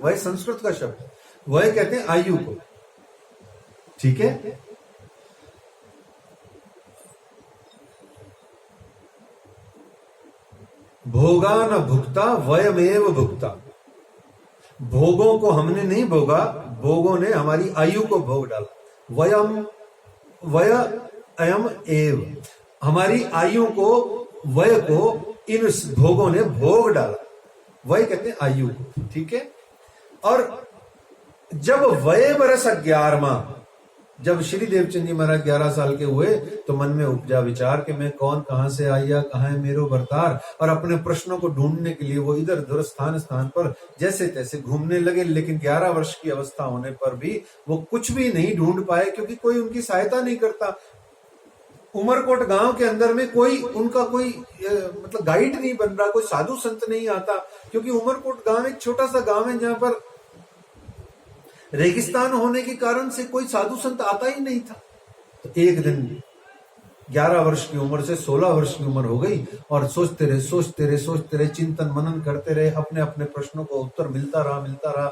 वह संस्कृत का शब्द, वह कहते हैं आयु को। ठीक है। भोगा न भुगता वयमेव भुगता। भोगों को हमने नहीं भोगा, भोगों ने हमारी आयु को भोग डाला। वय अयम एव, हमारी आयु को, वय को इन भोगों ने भोग डाला। वय कहते हैं आयु को। ठीक है। और जब वय बरस 11वां, जब श्री देवचंद जी महाराज 11 साल के हुए तो मन में उपजा विचार कि मैं कौन, कहां से आया, कहां है मेरो भरतार। और अपने प्रश्नों को ढूंढने के लिए वो इधर उधर स्थान स्थान पर जैसे तैसे घूमने लगे। लेकिन 11 वर्ष की अवस्था होने पर भी वो कुछ भी नहीं ढूंढ पाए, क्योंकि कोई उनकी सहायता नहीं करता। उमरकोट गांव के अंदर में कोई उनका कोई मतलब गाइड नहीं बन रहा, कोई साधु संत नहीं आता, क्योंकि उमरकोट गांव एक छोटा सा गांव है जहां पर रेगिस्तान होने के कारण से कोई साधु संत आता ही नहीं था। तो एक दिन 11 वर्ष की उम्र से 16 वर्ष की उम्र हो गई, और सोचते रहे, चिंतन मनन करते रहे। अपने अपने प्रश्नों को उत्तर मिलता रहा।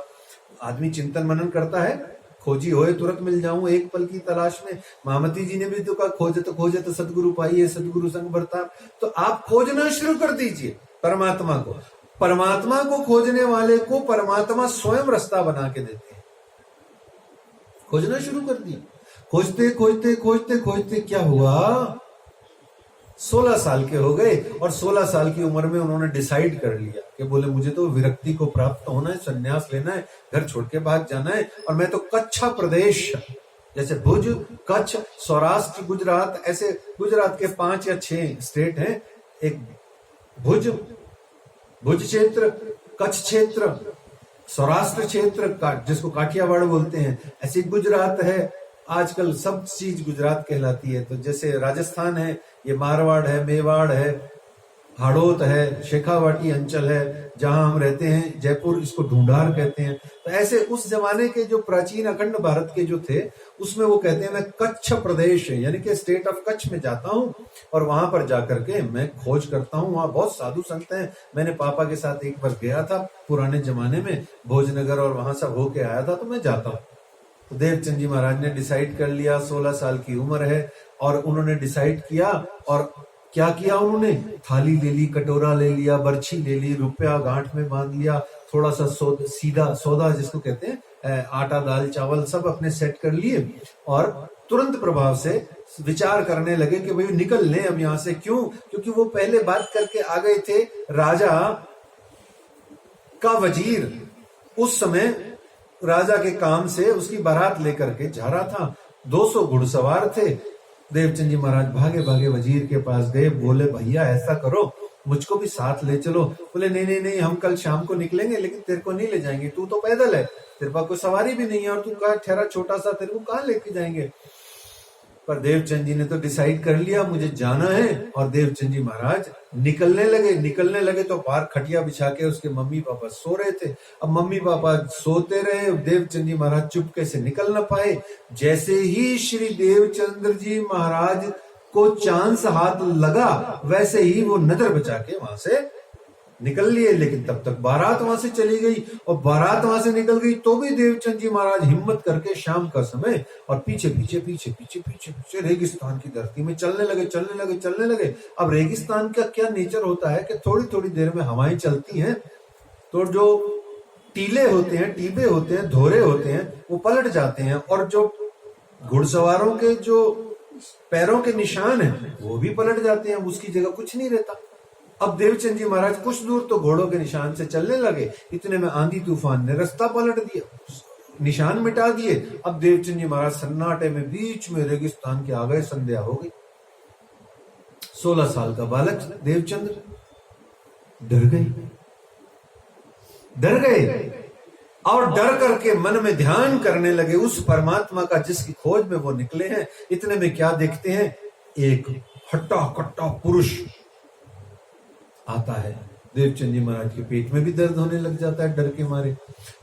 आदमी चिंतन मनन करता है, खोजी होए तुरंत मिल जाऊं एक पल की तलाश में। महामती जी ने भी तो कहा, खोजे तो सदगुरु पाइए, सदगुरु संग भरतार। तो आप खोजना शुरू कर दीजिए परमात्मा को। परमात्मा को खोजने वाले को परमात्मा स्वयं रास्ता बना के देते हैं। खोजना शुरू कर दिया। खोजते क्या हुआ? 16 साल के हो गए, और 16 साल की उम्र में उन्होंने डिसाइड कर लिया कि बोले मुझे तो विरक्ति को प्राप्त होना है, संन्यास लेना है, घर छोड़ के भाग जाना है। और मैं तो कच्छ प्रदेश, जैसे भुज, कच्छ, सौराष्ट्र, गुजरात, ऐसे गुजरात के 5 या 6 स्टेट हैं। एक भुज क्षेत्र, कच्छ क्षेत्र, सौराष्ट्र क्षेत्र जिसको काठियावाड़ बोलते हैं, ऐसे गुजरात है। आजकल सब चीज गुजरात कहलाती है। तो जैसे राजस्थान है, ये मारवाड़ है, मेवाड़ है, हाड़ौत है, शेखावाटी अंचल है जहां हम रहते हैं, जयपुर, इसको ढूंढार कहते हैं। तो ऐसे उस जमाने के जो प्राचीन अखंड भारत के जो थे, उसमें वो कहते हैं मैं कच्छ प्रदेश यानी कि स्टेट ऑफ कच्छ में जाता हूँ, और वहां पर जाकर के मैं खोज करता हूँ। वहां बहुत साधु संत हैं। मैंने पापा के साथ एक बार गया था पुराने जमाने में भोजनगर, और वहां सब होके आया था, तो मैं जाता हूँ। तो देवचंद जी महाराज ने डिसाइड कर लिया, 16 साल की उम्र है, और उन्होंने डिसाइड किया। और क्या किया उन्होंने? थाली ले ली, कटोरा ले लिया, बर्छी ले ली, रुपया गांठ में बांध लिया, थोड़ा सा सीधा सौदा जिसको कहते हैं, आटा दाल चावल सब अपने सेट कर लिए, और तुरंत प्रभाव से विचार करने लगे कि भाई निकल लें अब यहां से। क्यों? क्योंकि वो पहले बात करके आ गए थे। राजा का वजीर उस समय राजा के काम से उसकी बारात लेकर के जा रहा था। 200 घुड़सवार थे। देवचंद जी महाराज भागे भागे वजीर के पास गए, बोले भैया ऐसा करो, मुझको भी साथ ले चलो। बोले नहीं, हम कल शाम को निकलेंगे, लेकिन तेरे को नहीं ले जाएंगे, तू तो पैदल है, तेरे पास कोई सवारी भी नहीं है, और तू कहा ठहरा छोटा सा, तेरे को कहाँ लेके जाएंगे। पर देवचंद जी ने तो डिसाइड कर लिया मुझे जाना है, और देवचंद जी महाराज निकलने लगे तो बाहर खटिया बिछा के उसके मम्मी पापा सो रहे थे। अब मम्मी पापा सोते रहे, देवचंद जी महाराज चुपके से निकल न पाए। जैसे ही श्री देवचंद्र जी महाराज को चांस हाथ लगा, वैसे ही वो नजर बचा के वहां से निकल लिए। लेकिन तब तक बारात वहां से चली गई, और बारात वहां से निकल गई तो भी देवचंद जी महाराज हिम्मत करके शाम का समय और पीछे पीछे रेगिस्तान की धरती में चलने लगे। अब रेगिस्तान का क्या नेचर होता है कि थोड़ी थोड़ी देर में हवाएं चलती हैं तो जो टीले होते हैं, टीबे होते हैं, धोरे होते हैं, वो पलट जाते हैं, और जो घुड़सवारों के जो पैरों के निशान हैं वो भी पलट जाते हैं, उसकी जगह कुछ नहीं रहता। अब देवचंद जी महाराज कुछ दूर तो घोड़ों के निशान से चलने लगे, इतने में आंधी तूफान ने रास्ता पलट दिया, निशान मिटा दिए। अब देवचंद जी महाराज सन्नाटे में बीच में रेगिस्तान के आ गए। संध्या हो गई। 16 साल का बालक देवचंद्र डर गए और डर करके मन में ध्यान करने लगे उस परमात्मा का जिसकी खोज में वो निकले हैं। इतने में क्या देखते हैं, एक हट्टा कट्टा पुरुष आता है। देवचंद जी महाराज के पेट में भी दर्द होने लग जाता है डर के मारे।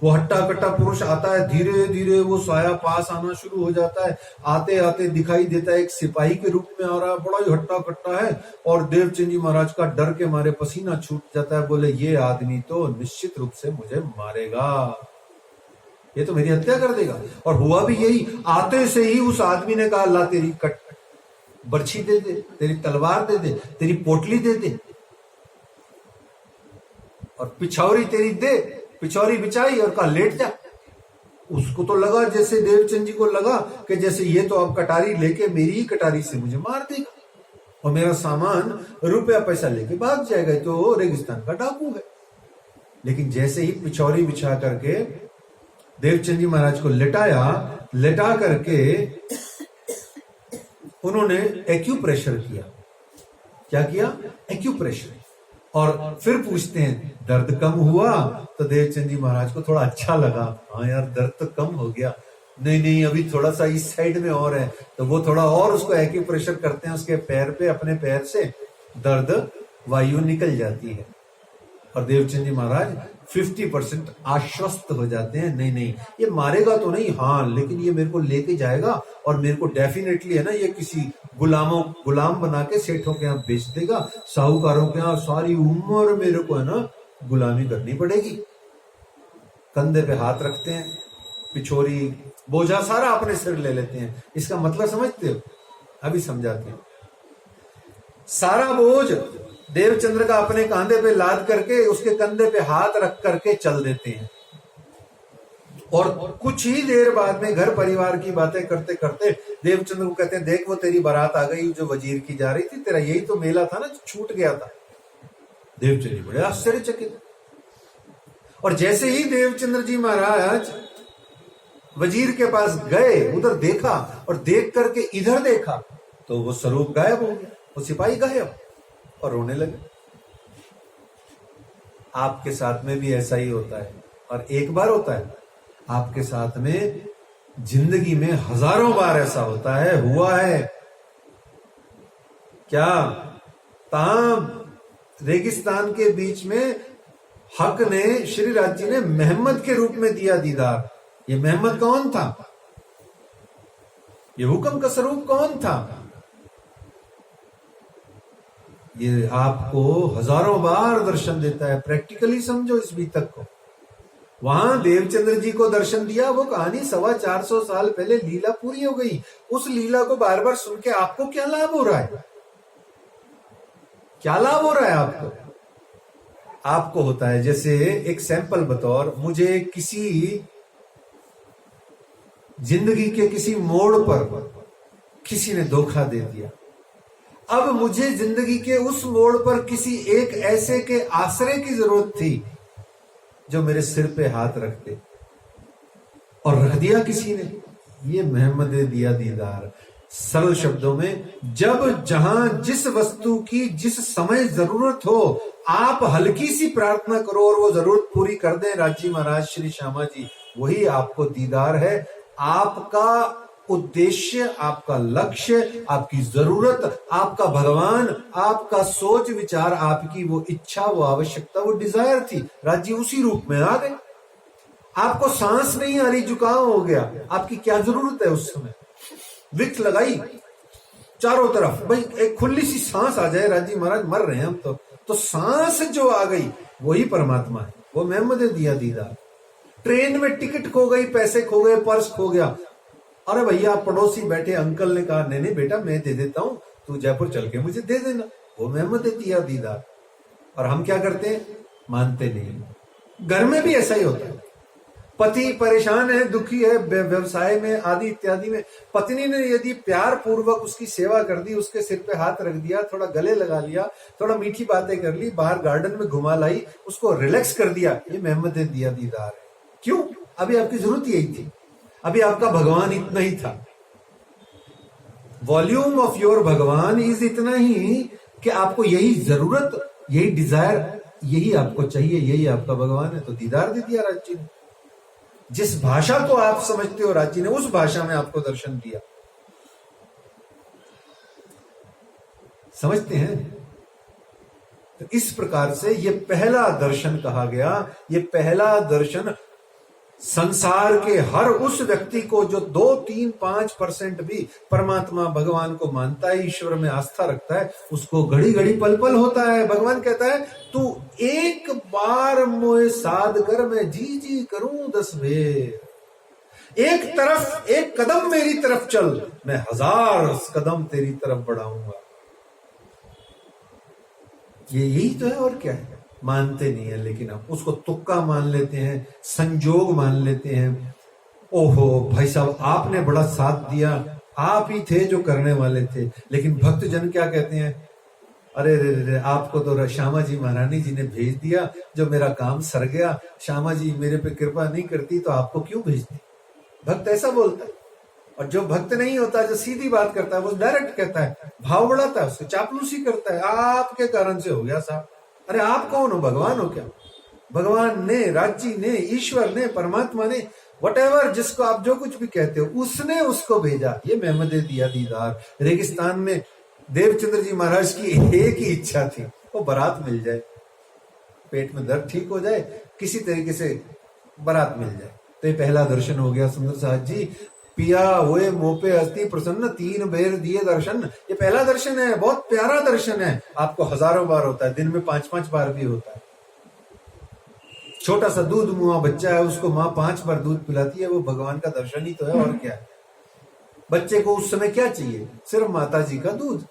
वो हट्टा कट्टा पुरुष आता है, धीरे धीरे वो साया पास आना शुरू हो जाता है। आते आते दिखाई देता है एक सिपाही के रूप में आ रहा है, बड़ा ही हट्टा कट्टा है, और देवचंद जी महाराज का डर के मारे पसीना छूट जाता है। बोले ये आदमी तो निश्चित रूप से मुझे मारेगा, ये तो मेरी हत्या कर देगा। और हुआ भी यही। आते से ही उस आदमी ने कहा, अल्लाह तेरी बर्छी दे दे, तेरी तलवार दे दे, तेरी पोटली दे दे, और पिछौरी तेरी दे। पिछौरी बिछाई और कहा लेट जा। उसको तो लगा, जैसे देवचंद जी को लगा कि जैसे ये तो अब कटारी लेके मेरी ही कटारी से मुझे मार देगा और मेरा सामान रुपया पैसा लेके भाग जाएगा, तो रेगिस्तान का डाकू है। लेकिन जैसे ही पिछौरी बिछा करके देवचंद जी महाराज को लेटा करके उन्होंने एक्यूप्रेशर किया। क्या किया? एक्यूप्रेशर। और फिर पूछते हैं दर्द कम हुआ? तो देवचंद जी महाराज को थोड़ा अच्छा लगा, हाँ यार दर्द तो कम हो गया। नहीं अभी थोड़ा सा इस साइड में और है, तो वो थोड़ा और उसको एक्यूप्रेशर करते हैं उसके पैर पे, अपने पैर से दर्द वायु निकल जाती है और देवचंद जी महाराज 50% आश्वस्त हो जाते हैं। नहीं ये मारेगा तो नहीं, हाँ लेकिन ये मेरे को लेके जाएगा और मेरे को डेफिनेटली है ना ये किसी गुलाम बना के सेठों के यहाँ बेच देगा, साहूकारों के यहाँ सारी उम्र मेरे को है ना गुलामी करनी पड़ेगी। कंधे पे हाथ रखते हैं, पिछोरी बोझा सारा अपने सिर ले लेते हैं। इसका मतलब समझते हो? अभी समझाते हैं। सारा बोझ देवचंद्र का अपने कांधे पे लाद करके उसके कंधे पे हाथ रख करके चल देते हैं और कुछ ही देर बाद में घर परिवार की बातें करते करते देवचंद्र को कहते हैं देख वो तेरी बारात आ गई जो वजीर की जा रही थी, तेरा यही तो मेला था ना जो छूट गया था। देवचंद्र जी बड़े आश्चर्यचकित। और जैसे ही देवचंद्र जी महाराज वजीर के पास गए, उधर देखा और देख करके इधर देखा तो वो स्वरूप गायब हो गया, वो सिपाही गायब और रोने लगे। आपके साथ में भी ऐसा ही होता है और एक बार होता है, आपके साथ में जिंदगी में हजारों बार ऐसा होता है, हुआ है। क्या? ताम रेगिस्तान के बीच में हक ने, श्री राज जी ने मोहम्मद के रूप में दिया दीदार। ये मोहम्मद कौन था? ये हुक्म का स्वरूप कौन था? ये आपको हजारों बार दर्शन देता है। प्रैक्टिकली समझो इस बीतक को। वहां देवचंद्र जी को दर्शन दिया, वो कहानी 425 साल पहले लीला पूरी हो गई। उस लीला को बार बार सुन के आपको क्या लाभ हो रहा है? क्या लाभ हो रहा है आपको? आपको होता है जैसे एक सैंपल बतौर, मुझे किसी जिंदगी के किसी मोड़ पर किसी ने धोखा दे दिया। अब मुझे जिंदगी के उस मोड़ पर किसी एक ऐसे के आश्रय की जरूरत थी जो मेरे सिर पे हाथ रखते, और रख दिया किसी ने। ये मोहम्मद दिया दीदार। सरल शब्दों में, जब जहां जिस वस्तु की जिस समय जरूरत हो, आप हल्की सी प्रार्थना करो और वो जरूरत पूरी कर दें। राजी महाराज, श्री श्यामा जी, वही आपको दीदार है। आपका उद्देश्य, आपका लक्ष्य, आपकी जरूरत, आपका भगवान, आपका सोच विचार, आपकी वो इच्छा, वो आवश्यकता, वो डिजायर थी, राज्य उसी रूप में आ गए। आपको सांस नहीं आ रही, जुकाम हो गया, आपकी क्या जरूरत है उस समय? विक्स लगाई चारों तरफ, भाई एक खुली सी सांस आ जाए, राजी महाराज मर रहे हैं हम तो सांस जो आ गई वही परमात्मा है, वो मोहम्मद दिया दीदार। ट्रेन में टिकट खो गई, पैसे खो गए, पर्स खो गया, अरे भैया पड़ोसी बैठे अंकल ने कहा नहीं नहीं बेटा मैं दे देता हूं, तू जयपुर चल के मुझे दे देना, वो मोहम्मद दिया दीदार। और हम क्या करते हैं? मानते नहीं। घर में भी ऐसा ही होता है, पति परेशान है, दुखी है, व्यवसाय में आदि इत्यादि में, पत्नी ने यदि प्यार पूर्वक उसकी सेवा कर दी, उसके सिर पे हाथ रख दिया, थोड़ा गले लगा लिया, थोड़ा मीठी बातें कर ली, बाहर गार्डन में घुमा लाई, उसको रिलैक्स कर दिया, ये मोहम्मद दिया दीदार है। क्यों? अभी आपकी जरूरत यही थी, अभी आपका भगवान इतना ही था। वॉल्यूम ऑफ योर भगवान इज इतना ही कि आपको यही जरूरत, यही डिजायर, यही आपको चाहिए, यही आपका भगवान है, तो दीदार दे दिया राज्य ने। जिस भाषा को आप समझते हो राज्य ने उस भाषा में आपको दर्शन दिया। समझते हैं? तो इस प्रकार से ये पहला दर्शन कहा गया। ये पहला दर्शन संसार के हर उस व्यक्ति को जो 2, 3, 5% भी परमात्मा भगवान को मानता है, ईश्वर में आस्था रखता है, उसको घड़ी घड़ी पल पल होता है। भगवान कहता है तू एक बार मोए साध कर मैं जी जी करूं 10 बेर। एक तरफ एक कदम मेरी तरफ चल, मैं 1000 कदम तेरी तरफ बढ़ाऊंगा। ये यही तो है, और क्या है? मानते नहीं है, लेकिन आप उसको तुक्का मान लेते हैं, संजोग मान लेते हैं। ओहो भाई साहब आपने बड़ा साथ दिया, आप ही थे जो करने वाले थे। लेकिन भक्त जन क्या कहते हैं? अरे रे रे, आपको तो श्यामा जी महारानी जी ने भेज दिया, जो मेरा काम सर गया। श्यामा जी मेरे पे कृपा नहीं करती तो आपको क्यों भेजती? भक्त ऐसा बोलता है। और जो भक्त नहीं होता, जो सीधी बात करता है, वो डायरेक्ट कहता है, भाव बढ़ाता है, उसको चापलूसी करता है, आपके कारण से हो गया साहब। अरे आप कौन हो? भगवान हो क्या? भगवान ने, राज्य ने, ईश्वर ने, परमात्मा ने, व्हाटएवर जिसको आप जो कुछ भी कहते हो, उसने उसको भेजा। ये मोहम्मद दिया दीदार। रेगिस्तान में देवचंद्र जी महाराज की एक ही इच्छा थी, वो बारात मिल जाए, पेट में दर्द ठीक हो जाए, किसी तरीके से बारात मिल जाए। तो ये पहला दर्शन हो गया। सुंदर साहब जी, पिया हुए मोपे हस्ती प्रसन्न, 3 बेर दिए दर्शन। ये पहला दर्शन है, बहुत प्यारा दर्शन है। आपको हजारों बार होता है, दिन में 5-5 बार भी होता है। छोटा सा दूध मुआ बच्चा है, उसको माँ 5 बार दूध पिलाती है, वो भगवान का दर्शन ही तो है, और क्या है? बच्चे को उस समय क्या चाहिए? सिर्फ माता जी का दूध।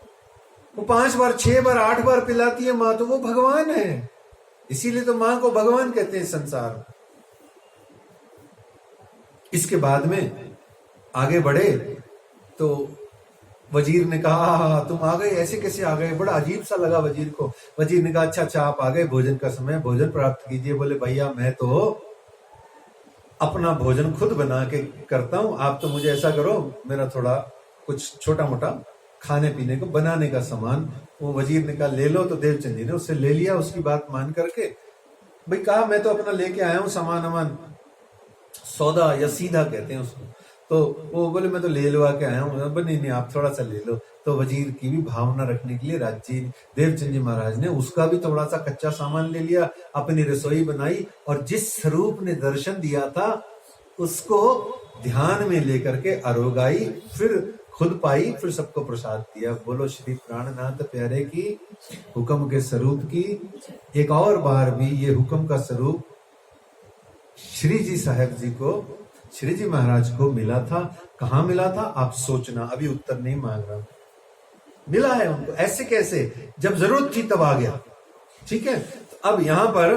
वो 5 बार, 6 बार, 8 बार पिलाती है माँ, तो वो भगवान है। इसीलिए तो माँ को भगवान कहते हैं संसार में। इसके बाद में आगे बढ़े तो वजीर ने कहा तुम आ गए, ऐसे कैसे आ गए? बड़ा अजीब सा लगा वजीर को। वजीर ने कहा अच्छा आप आ गए, भोजन का समय, भोजन प्राप्त कीजिए। बोले भैया मैं तो अपना भोजन खुद बना के करता हूं, आप तो मुझे ऐसा करो, मेरा थोड़ा कुछ छोटा मोटा खाने पीने को बनाने का सामान। वो वजीर ने कहा ले लो। तो देवचंद जी ने उससे ले लिया, उसकी बात मान करके भाई कहा मैं तो अपना लेके आया हूं सामान, सौदा या सीधा कहते हैं उसको। तो वो बोले मैं तो ले लो आके आया हूँ। नहीं आप थोड़ा सा ले लो। तो वजीर की भी भावना रखने के लिए राज्य देवचंद जी महाराज ने उसका भी थोड़ा सा कच्चा सामान ले लिया, अपनी रसोई बनाई, और जिस स्वरूप ने दर्शन दिया था उसको ध्यान में लेकर के अरोगाई, फिर खुद पाई, फिर सबको प्रसाद दिया। बोलो श्री प्राणनाथ प्यारे की, हुक्म के स्वरूप की। एक और बार भी ये हुक्म का स्वरूप श्री जी साहब जी को, श्री जी महाराज को मिला था। कहां मिला था आप सोचना, अभी उत्तर नहीं मांग रहा, मिला है उनको। ऐसे कैसे? जब जरूरत थी तब आ गया। ठीक है, तो अब यहां पर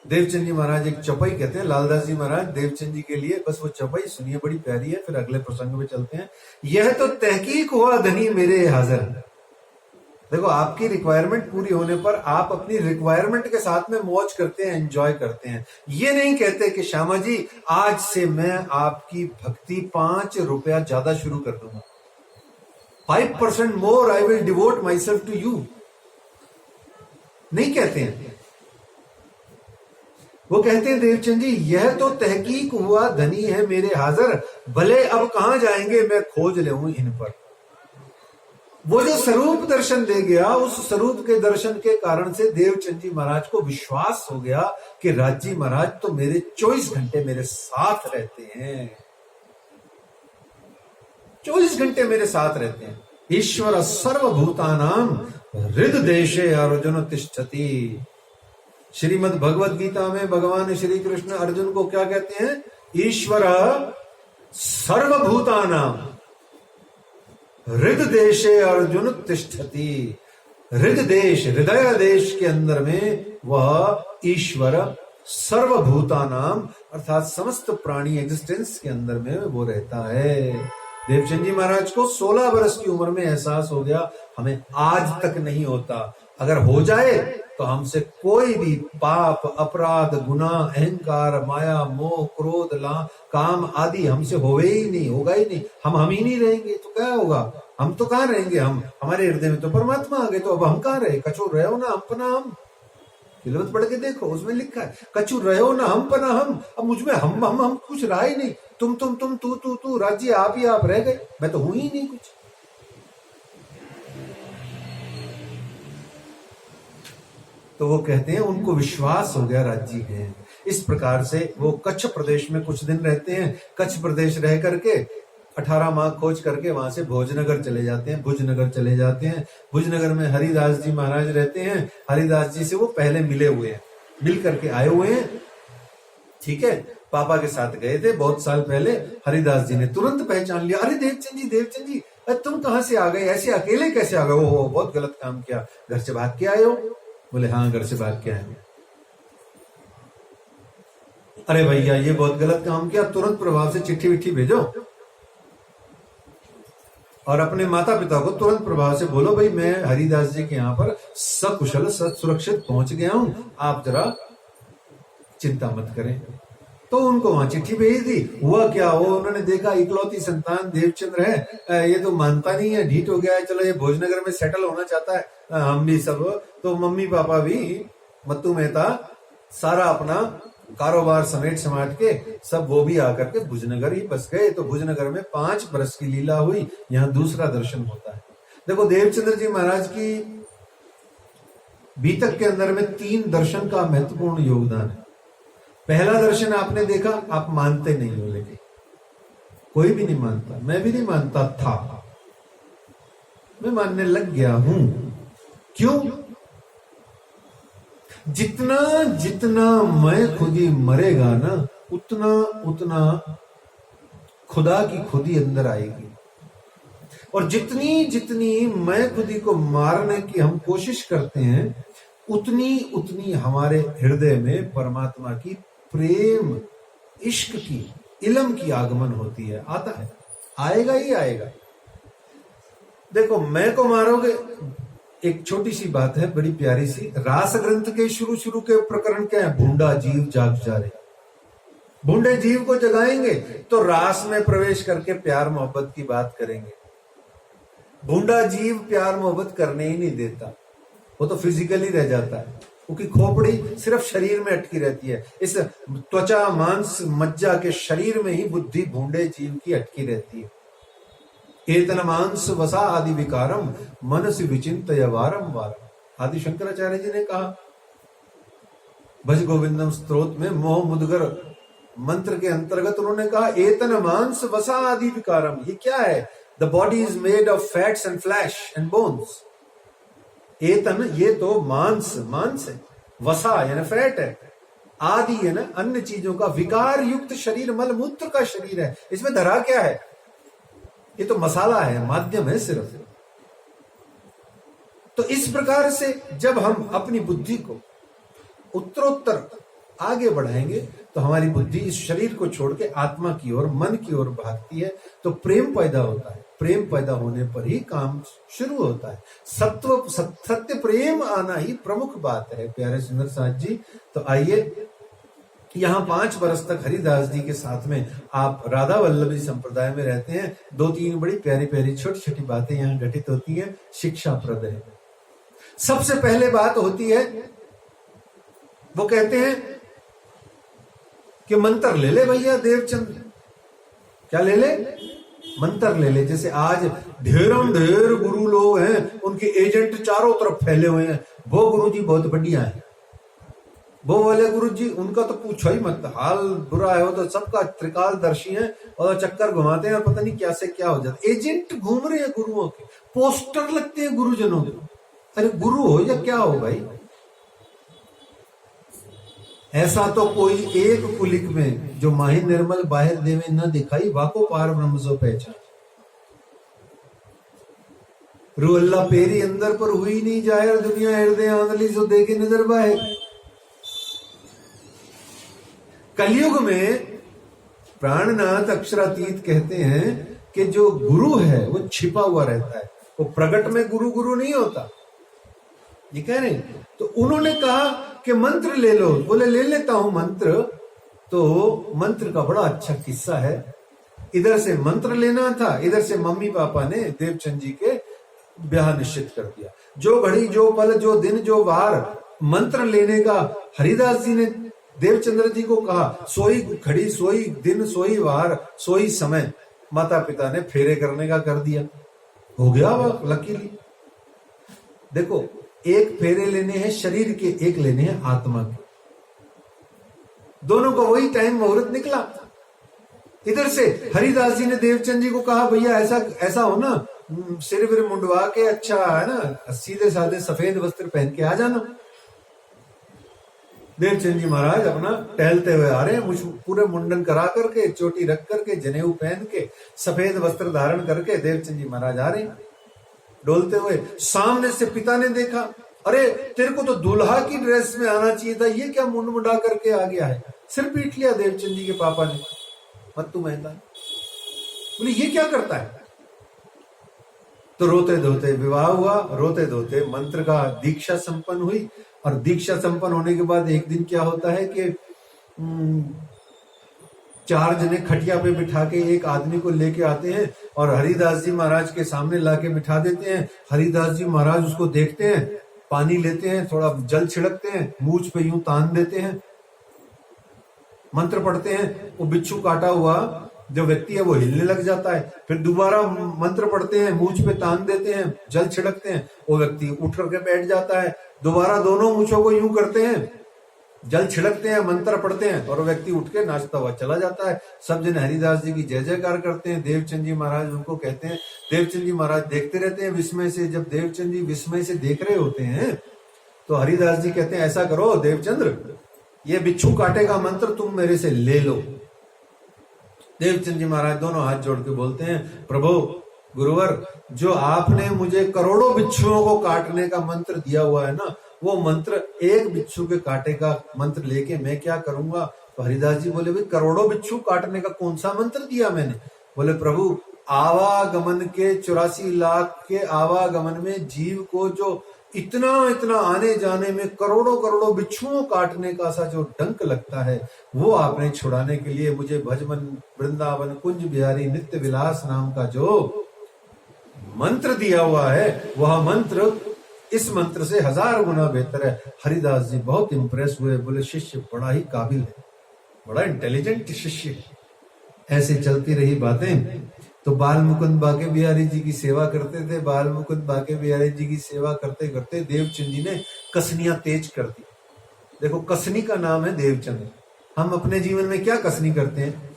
देवचंद जी महाराज एक चौपाई कहते हैं, लालदास जी महाराज देवचंद जी के लिए, बस वो चौपाई सुनिए, बड़ी प्यारी है। फिर अगले प्रसंग में चलते हैं। यह तो तहकीक हुआ धनी मेरे हाजिर। देखो आपकी रिक्वायरमेंट पूरी होने पर आप अपनी रिक्वायरमेंट के साथ में मौज करते हैं, एंजॉय करते हैं। ये नहीं कहते कि श्यामा जी आज से मैं आपकी भक्ति 5 रुपया ज्यादा शुरू कर दूंगा, 5% more I will devote myself to you, नहीं कहते हैं। वो कहते हैं देवचंद जी यह तो तहकीक हुआ धनी है मेरे हाजर, भले अब कहां जाएंगे मैं खोज ले इन पर। वो जो स्वरूप दर्शन दे गया, उस स्वरूप के दर्शन के कारण से देवचंद जी महाराज को विश्वास हो गया कि राजी महाराज तो मेरे 24 घंटे मेरे साथ रहते हैं, 24 घंटे मेरे साथ रहते हैं। ईश्वर सर्वभूतानाम हृदय देशे अर्जुन तिष्ठति। श्रीमद् भगवद गीता में भगवान श्री कृष्ण अर्जुन को क्या कहते हैं? ईश्वर सर्वभूतानाम हृदय देशे अर्जुन तिष्ठति। हृदय देश, हृदय देश के अंदर में वह ईश्वर सर्वभूतानाम अर्थात समस्त प्राणी एग्जिस्टेंस के अंदर में वो रहता है। देवचंद जी महाराज को 16 वर्ष की उम्र में एहसास हो गया, हमें आज तक नहीं होता, अगर हो जाए तो हमसे कोई भी पाप, अपराध, गुनाह, अहंकार, माया, मोह, क्रोध, काम आदि हमसे होगा ही नहीं। हम ही नहीं रहेंगे तो क्या होगा? हम तो कहाँ रहेंगे? हम हमारे हृदय में तो परमात्मा आ गए, तो अब हम कहाँ रहे? कछु रहो ना हम पना हम। किलवत पढ़ के देखो, उसमें लिखा है कछु रहो ना हम पना हम। अब मुझमें हम कुछ रहा ही नहीं। तुम तू राज्य आप ही आप रह गए, मैं तो हूं ही नहीं कुछ। तो वो कहते हैं उनको विश्वास हो गया राज्य है। इस प्रकार से वो कच्छ प्रदेश में कुछ दिन रहते हैं। कच्छ प्रदेश रह करके 18 माह खोज करके वहां से भोजनगर चले जाते हैं, भुजनगर चले जाते हैं। भुजनगर में हरिदास जी महाराज रहते हैं। हरिदास जी से वो पहले मिले हुए हैं, मिल करके आए हुए हैं। ठीक है, पापा के साथ गए थे बहुत साल पहले। हरिदास जी ने तुरंत पहचान लिया, अरे देवचंद जी तुम कहां से आ गए? ऐसे अकेले कैसे आ गए? ओहो बहुत गलत काम किया, घर से भाग के आए हो? बोले हाँ घर से भाग के आए। अरे भैया ये बहुत गलत काम किया, तुरंत प्रभाव से चिट्ठी विट्ठी भेजो और अपने माता पिता को तुरंत प्रभाव से बोलो भाई मैं हरिदास जी के यहाँ पर सकुशल सुरक्षित पहुंच गया हूं, आप जरा चिंता मत करें। तो उनको वहां चिट्ठी भेज दी। हुआ क्या, हो उन्होंने देखा इकलौती संतान देवचंद्र है, ये तो मानता नहीं है, ढीठ हो गया है, चलो ये भोजनगर में सेटल होना चाहता है, हम भी सब। तो मम्मी पापा भी, मत्तू मेहता सारा अपना कारोबार समेट समाट के सब वो भी आकर के भुजनगर ही बस गए। तो भुजनगर में 5 वर्ष की लीला हुई। यहाँ दूसरा दर्शन होता है। देखो देवचंद्र जी महाराज की बीतक के अंदर में 3 दर्शन का महत्वपूर्ण योगदान है। पहला दर्शन आपने देखा, आप मानते नहीं हो, लेकिन कोई भी नहीं मानता, मैं भी नहीं मानता था, मैं मानने लग गया हूं। क्यों? जितना जितना मैं खुदी मरेगा ना, उतना उतना खुदा की खुदी अंदर आएगी। और जितनी जितनी मैं खुदी को मारने की हम कोशिश करते हैं, उतनी उतनी हमारे हृदय में परमात्मा की प्रेम, इश्क की, इलम की आगमन होती है। आता है, आएगा ही आएगा। देखो मैं को मारोगे, एक छोटी सी बात है बड़ी प्यारी सी। रास ग्रंथ के शुरू के प्रकरण क्या है? भूंडा जीव जाग जा रहे। भूंडे जीव को जगाएंगे तो रास में प्रवेश करके प्यार मोहब्बत की बात करेंगे। भूंडा जीव प्यार मोहब्बत करने ही नहीं देता, वो तो फिजिकली रह जाता है, क्योंकि खोपड़ी सिर्फ शरीर में अटकी रहती है। इस त्वचा मांस मज्जा के शरीर में ही बुद्धि भूंडे जीव की अटकी रहती है। एतन मांस वसा आदि विकारम मनसि विचिंतय वारम वारम। आदि शंकराचार्य जी ने कहा भज गोविंदम स्तोत्र में मोह मुदगर मंत्र के अंतर्गत उन्होंने कहा एतन मांस वसा आदि विकारम। ये क्या है? The body is made of fats and flesh and bones. एतन ये तो मांस है, वसा यानी फैट है, आदि है ना अन्य चीजों का, विकार युक्त शरीर, मल मूत्र का शरीर है। इसमें धरा क्या है? ये तो मसाला है, माध्यम है सिर्फ। तो इस प्रकार से जब हम अपनी बुद्धि को उत्तरोत्तर आगे बढ़ाएंगे तो हमारी बुद्धि इस शरीर को छोड़ के आत्मा की ओर, मन की ओर भागती है, तो प्रेम पैदा होता है। प्रेम पैदा होने पर ही काम शुरू होता है। सत्य प्रेम आना ही प्रमुख बात है प्यारे सुंदर साथ जी। तो आइए, यहाँ 5 वर्ष तक हरिदास जी के साथ में आप राधा वल्लभी संप्रदाय में रहते हैं। 2-3 बड़ी प्यारी प्यारी छोटी छोटी बातें यहाँ घटित होती हैं, शिक्षाप्रद है। सबसे पहले बात होती है, वो कहते हैं कि मंत्र ले ले भैया देवचंद, क्या ले ले, मंत्र ले ले। जैसे आज ढेरम ढेर गुरु लोग हैं, उनके एजेंट चारों तरफ फैले हुए हैं, वो गुरु जी बहुत बढ़िया है, वो वाले गुरु जी उनका तो पूछो ही मत, हाल बुरा है वो तो सबका त्रिकालदर्शी है और चक्कर घुमाते हैं और पता नहीं क्या से क्या हो जाता है। एजेंट घूम रहे हैं गुरुओं के, पोस्टर लगते हैं गुरुजनों के। अरे गुरु हो या क्या हो भाई, ऐसा तो कोई एक कुलिक में जो माही निर्मल बाहर देवे न दिखाई, वाको पार ब्रह्म सो पहचान। रू अल्लाह पेरी अंदर पर हुई नहीं जाहिर, दुनिया हृदय आंदली सो देखे नजर बाहर। कलयुग में प्राणनाथ अक्षरातीत कहते हैं कि जो गुरु है वो छिपा हुआ रहता है, वो प्रकट में गुरु गुरु नहीं होता, ये कह रहे हैं। तो उन्होंने कहा कि मंत्र ले लो, बोले ले लेता हूं मंत्र। तो मंत्र का बड़ा अच्छा किस्सा है। इधर से मंत्र लेना था, इधर से मम्मी पापा ने देवचंद जी के ब्याह निश्चित कर दिया। जो घड़ी जो पल जो दिन जो वार मंत्र लेने का हरिदास जी ने देवचंद्र जी को कहा, सोई घड़ी सोई दिन सोई वार सोई समय माता पिता ने फेरे करने का कर दिया, हो गया वो लकीली। देखो एक फेरे लेने हैं शरीर के, एक लेने हैं आत्मा के, दोनों का वही टाइम मुहूर्त निकला। इधर से हरिदास जी ने देवचंद जी को कहा भैया ऐसा हो ना, सिर विर मुंडवा के अच्छा है ना, सीधे साधे सफेद वस्त्र पहन के आ जाना। देवचंद जी महाराज अपना टहलते हुए आ रहे हैं, मुझ पूरे मुंडन करा करके, चोटी रख करके, जनेऊ पहन के, सफेद वस्त्र धारण करके देवचंद जी महाराज आ रहे हैं डोलते हुए। सामने से पिता ने देखा, अरे तेरे को तो दूल्हा की ड्रेस में आना चाहिए था, ये क्या मुंड मुंडा करके आ गया है। सिर पीट लिया देवचंद जी के पापा ने, मत्तू मेहता। बोले ये क्या करता है। तो रोते धोते विवाह हुआ, रोते धोते मंत्र का दीक्षा संपन्न हुई। और दीक्षा संपन्न होने के बाद एक दिन क्या होता है कि 4 जने खटिया पे बिठा के एक आदमी को लेके आते हैं और हरिदास जी महाराज के सामने लाके बिठा देते हैं। हरिदास जी महाराज उसको देखते हैं, पानी लेते हैं, थोड़ा जल छिड़कते हैं, मूंछ पे यूं तान देते हैं, मंत्र पढ़ते हैं। वो बिच्छू काटा हुआ जो व्यक्ति है वो हिलने लग जाता है। फिर दोबारा मंत्र पढ़ते हैं, मूंछ पे तान देते हैं, जल छिड़कते हैं, वो व्यक्ति उठ करके बैठ जाता है। दोबारा दोनों मूंछों को यूं करते हैं, जल छिड़कते हैं, मंत्र पढ़ते हैं और व्यक्ति उठ के नाचता हुआ चला जाता है। सब जन हरिदास जी की जय जयकार करते हैं। देवचंद जी महाराज उनको कहते हैं, देवचंद जी महाराज देखते रहते हैं विस्मय से। जब देवचंद जी विस्मय से देख रहे होते हैं तो हरिदास जी कहते हैं, ऐसा करो देवचंद्र, ये बिच्छू काटे का मंत्र तुम मेरे से ले लो। देवचंद जी महाराज दोनों हाथ जोड़ के बोलते हैं, प्रभु गुरुवर, जो आपने मुझे करोड़ों बिच्छुओं को काटने का मंत्र दिया हुआ है ना, वो मंत्र एक बिच्छू के काटे का मंत्र लेके मैं क्या करूंगा। तो हरिदास जी बोले, भाई करोड़ों बिच्छू काटने का कौन सा मंत्र दिया मैंने। बोले प्रभु, आवागमन के 84 लाख के आवागमन में जीव को जो इतना इतना आने जाने में करोड़ों करोड़ों बिच्छुओं काटने का सा जो डंक लगता है, वो आपने छुड़ाने के लिए मुझे भजमन वृंदावन कुंज बिहारी नित्य विलास नाम का जो मंत्र दिया हुआ है, वह मंत्र इस मंत्र से 1000 गुना बेहतर है। हरिदास जी बहुत इंप्रेस हुए, बोले शिष्य बड़ा ही काबिल है, बड़ा इंटेलिजेंट शिष्य। ऐसे चलती रही बातें। तो बाल मुकुंद बाके बिहारी जी की सेवा करते थे। बाल मुकुंद बाके बिहारी जी की सेवा करते करते देवचंद जी ने कसनियां तेज कर दी। देखो कसनी का नाम है देवचंद। हम अपने जीवन में क्या कसनी करते हैं,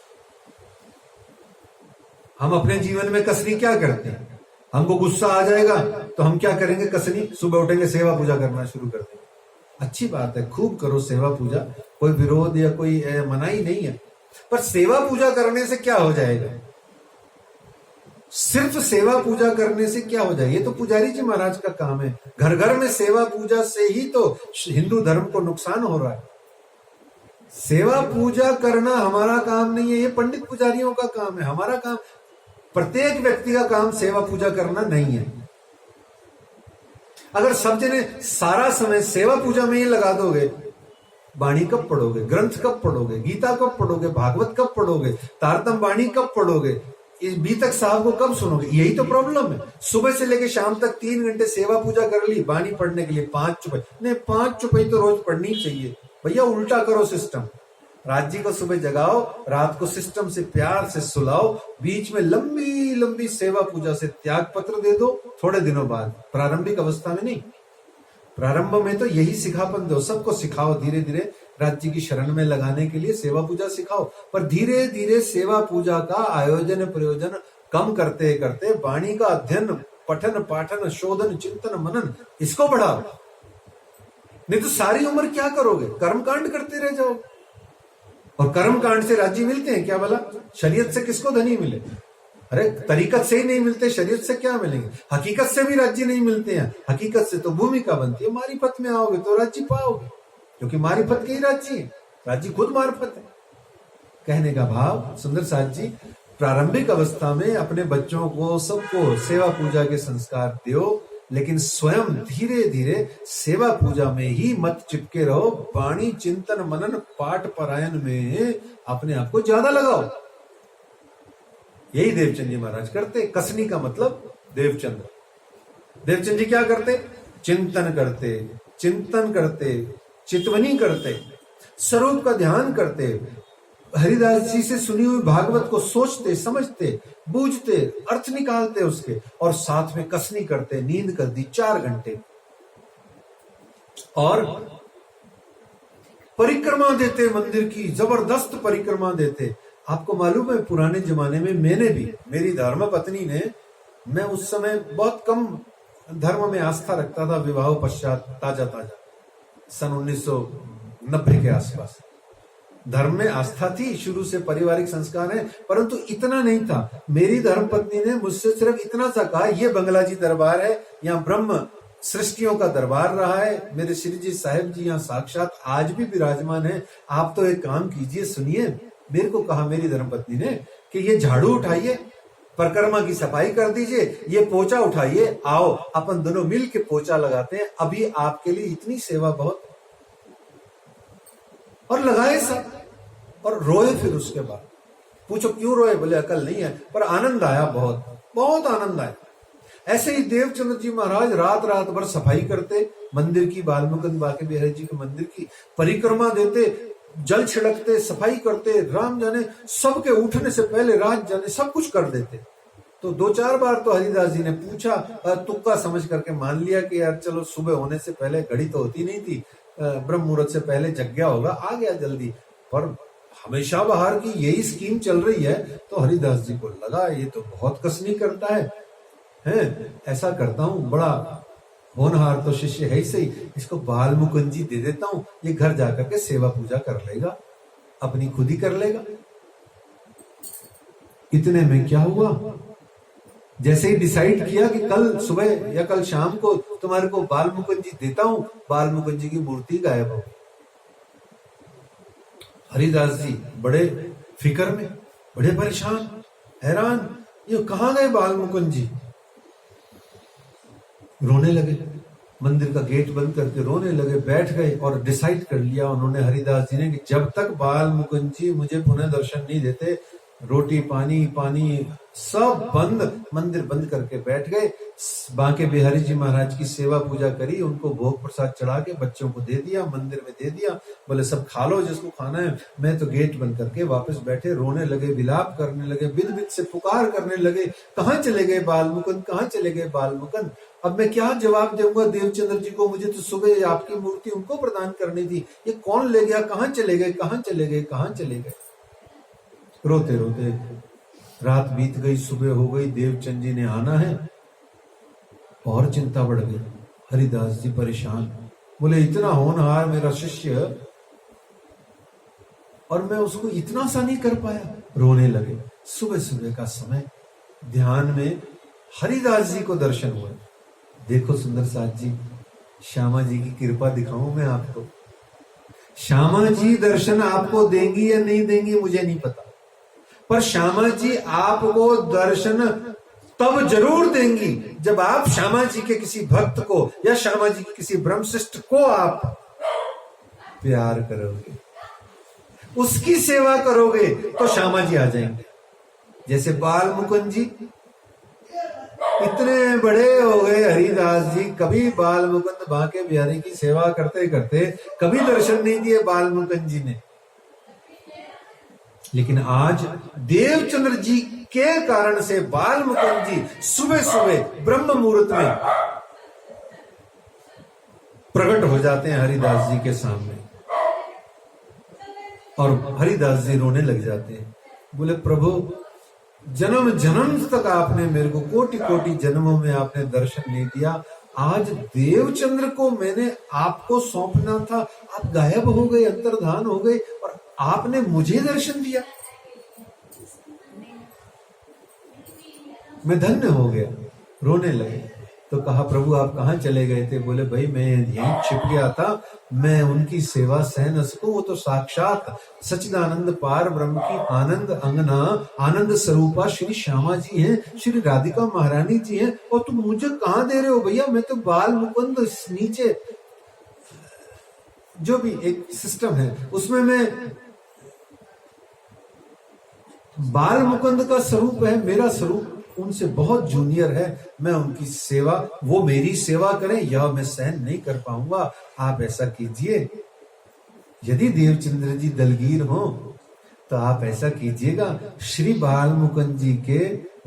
हम अपने जीवन में कसनी क्या करते हैं। हमको गुस्सा आ जाएगा तो हम क्या करेंगे, कसनी सुबह उठेंगे सेवा पूजा करना शुरू कर देंगे। अच्छी बात है, खूब करो सेवा पूजा, कोई विरोध या कोई मनाही नहीं है। पर सेवा पूजा करने से क्या हो जाएगा, सिर्फ सेवा पूजा करने से क्या हो जाए। ये तो पुजारी जी महाराज का काम है। घर घर में सेवा पूजा से ही तो हिंदू धर्म को नुकसान हो रहा है। सेवा पूजा करना हमारा काम नहीं है, ये पंडित पुजारियों का काम है। हमारा काम, प्रत्येक व्यक्ति का काम सेवा पूजा करना नहीं है। अगर सब जने सारा समय सेवा पूजा में ही लगा दोगे, वाणी कब पढ़ोगे, ग्रंथ कब पढ़ोगे, गीता कब पढ़ोगे, भागवत कब पढ़ोगे, तारतम वाणी कब पढ़ोगे, इस बीतक साहब को कब सुनोगे। यही तो प्रॉब्लम है। सुबह से लेकर शाम तक 3 घंटे सेवा पूजा कर ली, वाणी पढ़ने के लिए 5 चुपई नहीं, 5 चुपई तो रोज पढ़नी चाहिए भैया। उल्टा करो सिस्टम, राज्य को सुबह जगाओ, रात को सिस्टम से प्यार से सुलाओ, बीच में लंबी लंबी सेवा पूजा से त्याग पत्र दे दो थोड़े दिनों बाद, प्रारंभिक अवस्था में नहीं। प्रारंभ में तो यही सिखापन दो, सबको सिखाओ, धीरे धीरे राज्य की शरण में लगाने के लिए सेवा पूजा सिखाओ। पर धीरे धीरे सेवा पूजा का आयोजन प्रयोजन कम करते करते वाणी का अध्ययन, पठन पाठन, शोधन, चिंतन, मनन, इसको बढ़ाओ। नहीं तो सारी उम्र क्या करोगे? कर्मकांड करते रह जाओ। और कर्मकांड से राज्य मिलते हैं क्या भला? शरीयत से किसको धनी मिले? अरे तरीकत से ही नहीं मिलते, शरीयत से क्या मिलेंगे? हकीकत से भी राज्य नहीं मिलते हैं। हकीकत से तो भूमिका बनती है, मारिफत में आओगे तो राज्य पाओगे, क्योंकि मारिफत के ही राज्य है, राज्य खुद मारिफत है। कहने का भाव सुंदर साथ जी, प्रारंभिक अवस्था में अपने बच्चों को, सबको सेवा पूजा के संस्कार दो, लेकिन स्वयं धीरे धीरे सेवा पूजा में ही मत चिपके रहो। वाणी, चिंतन, मनन, पाठ परायण में अपने आप को ज्यादा लगाओ। यही देवचंद जी महाराज करते। कसनी का मतलब देवचंद। देवचंद जी क्या करते? चिंतन करते, चिंतन करते, चितवनी करते, स्वरूप का ध्यान करते, हरिदास जी से सुनी हुई भागवत को सोचते, समझते, बूझते, अर्थ निकालते उसके, और साथ में कसनी करते। नींद कर दी 4 घंटे, और परिक्रमा देते मंदिर की, जबरदस्त परिक्रमा देते। आपको मालूम है पुराने जमाने में मैंने भी, मेरी धर्म पत्नी ने, मैं उस समय बहुत कम धर्म में आस्था रखता था, विवाह पश्चात ताजा सन 1990 के आसपास धर्म में आस्था थी, शुरू से पारिवारिक संस्कार है, परंतु इतना नहीं था। मेरी धर्मपत्नी ने मुझसे सिर्फ इतना सा कहा, ये बंगला जी दरबार है, यहाँ ब्रह्म सृष्टियों का दरबार रहा है, मेरे श्री जी साहिब जी यहाँ साक्षात आज भी विराजमान है, आप तो एक काम कीजिए, सुनिए। मेरे को कहा मेरी धर्मपत्नी ने कि ये झाड़ू उठाइए, परिक्रमा की सफाई कर दीजिए, ये पोछा उठाइए, आओ अपन दोनों मिल के पोछा लगाते हैं, अभी आपके लिए इतनी सेवा बहुत। और लगाए सब, और रोए। फिर उसके बाद पूछो क्यों रोए? बोले अकल नहीं है, पर आनंद आया, बहुत बहुत आनंद आया। ऐसे ही देवचंद्र जी महाराज रात रात भर सफाई करते मंदिर की, बालमुकुंद बाके बिहारी जी के मंदिर की परिक्रमा देते, जल छिड़कते, सफाई करते, राम जाने सबके उठने से पहले, रात जाने सब कुछ कर देते। तो 2-4 बार तो हरिदास जी ने पूछा, तुक्का समझ करके मान लिया कि यार चलो सुबह होने से पहले, घड़ी तो होती नहीं थी, ब्रह्म मुहूर्त से पहले जग गया होगा, आ गया जल्दी। पर हमेशा बाहर की यही स्कीम चल रही है, तो हरिदास जी को लगा ये तो बहुत कसनी करता है, ऐसा करता हूं, बड़ा होनहार तो शिष्य है ही सही, इसको बाल मुकुंद जी दे देता हूं, ये घर जाकर के सेवा पूजा कर लेगा, अपनी खुद ही कर लेगा। इतने में क्या हुआ, जैसे ही डिसाइड किया कि कल सुबह या कल शाम को तुम्हारे को बाल मुकुंद जी देता हूं, बाल मुकुंद जी की मूर्ति गायब हो। हरिदास जी बड़े फिक्र में, बड़े परेशान, हैरान, ये कहां गए बाल मुकुंद जी? रोने लगे, मंदिर का गेट बंद करके रोने लगे, बैठ गए और डिसाइड कर लिया उन्होंने, हरिदास जी ने, कि जब तक बाल मुकुंद जी मुझे पुनः दर्शन नहीं देते, रोटी पानी सब बंद, मंदिर बंद करके बैठ गए। बांके बिहारी जी महाराज की सेवा पूजा करी, उनको भोग प्रसाद चढ़ा के बच्चों को दे दिया, मंदिर में दे दिया, बोले सब खा लो जिसको खाना है। मैं तो गेट बंद करके वापस बैठे, रोने लगे, विलाप करने लगे, बिद बिद से पुकार करने लगे, कहाँ चले गए बाल मुकुंद, कहाँ चले गए बाल मुकुंद? अब मैं क्या जवाब दूंगा देवचंद्र जी को? मुझे तो सुबह आपकी मूर्ति उनको प्रदान करनी थी, ये कौन ले गया? कहाँ चले गए, कहाँ चले गए, कहाँ चले गए? रोते रोते रात बीत गई, सुबह हो गई, देवचंद जी ने आना है, और चिंता बढ़ गई। हरिदास जी परेशान, बोले इतना होनहार मेरा शिष्य, और मैं उसको इतना सा नहीं कर पाया। रोने लगे। सुबह सुबह का समय, ध्यान में हरिदास जी को दर्शन हुए। देखो सुंदर साथ जी, श्यामा जी की कृपा दिखाऊं मैं आपको। श्यामा जी दर्शन आपको देंगी या नहीं देंगी मुझे नहीं पता, पर श्यामा जी आपको दर्शन तब जरूर देंगी जब आप श्यामा जी के किसी भक्त को या श्यामा जी के किसी ब्रह्मशिष्ट को आप प्यार करोगे, उसकी सेवा करोगे, तो श्यामा जी आ जाएंगे। जैसे बाल मुकुंद जी इतने बड़े हो गए, हरिदास जी कभी बाल मुकुंद बांके बिहारी की सेवा करते करते कभी दर्शन नहीं दिए बाल मुकुंद जी ने। लेकिन आज देवचंद्र जी के कारण से बाल मुकुंद जी सुबह सुबह ब्रह्म मुहूर्त में प्रकट हो जाते हैं हरिदास जी के सामने, और हरिदास जी रोने लग जाते हैं। बोले प्रभु, जन्म जन्म तक आपने मेरे को, कोटि कोटि जन्मों में आपने दर्शन नहीं दिया, आज देवचंद्र को मैंने आपको सौंपना था, आप गायब हो गए, अंतर्धान हो गए, और आपने मुझे दर्शन दिया, मैं धन्य हो गया। रोने लगे। तो कहा प्रभु आप कहाँ चले गए थे? बोले भाई मैं यहीं छिप गया था, मैं उनकी सेवा सह न सकूं, वो तो साक्षात सच्चिदानंद पार ब्रह्म की आनंद अंगना, आनंद स्वरूपा श्री श्यामा जी हैं, श्री राधिका महारानी जी हैं, और तुम मुझे कहाँ दे रहे हो भैया? मैं तो बाल मुकुंद नीचे जो भी एक सिस्टम है उसमें मैं बाल मुकुंद का स्वरूप है, मेरा स्वरूप उनसे बहुत जूनियर है, मैं उनकी सेवा, वो मेरी सेवा करें यह मैं सहन नहीं कर पाऊंगा, आप ऐसा कीजिए, यदि देवचंद्र जी दलगीर हो तो आप ऐसा कीजिएगा, श्री बाल मुकुंद जी के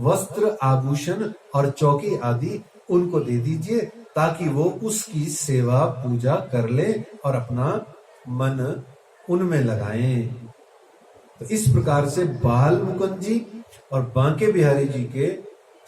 वस्त्र आभूषण और चौकी आदि उनको दे दीजिए, ताकि वो उसकी सेवा पूजा कर ले और अपना मन उनमें लगाएं। तो इस प्रकार से बाल मुकुंद जी और बांके बिहारी जी के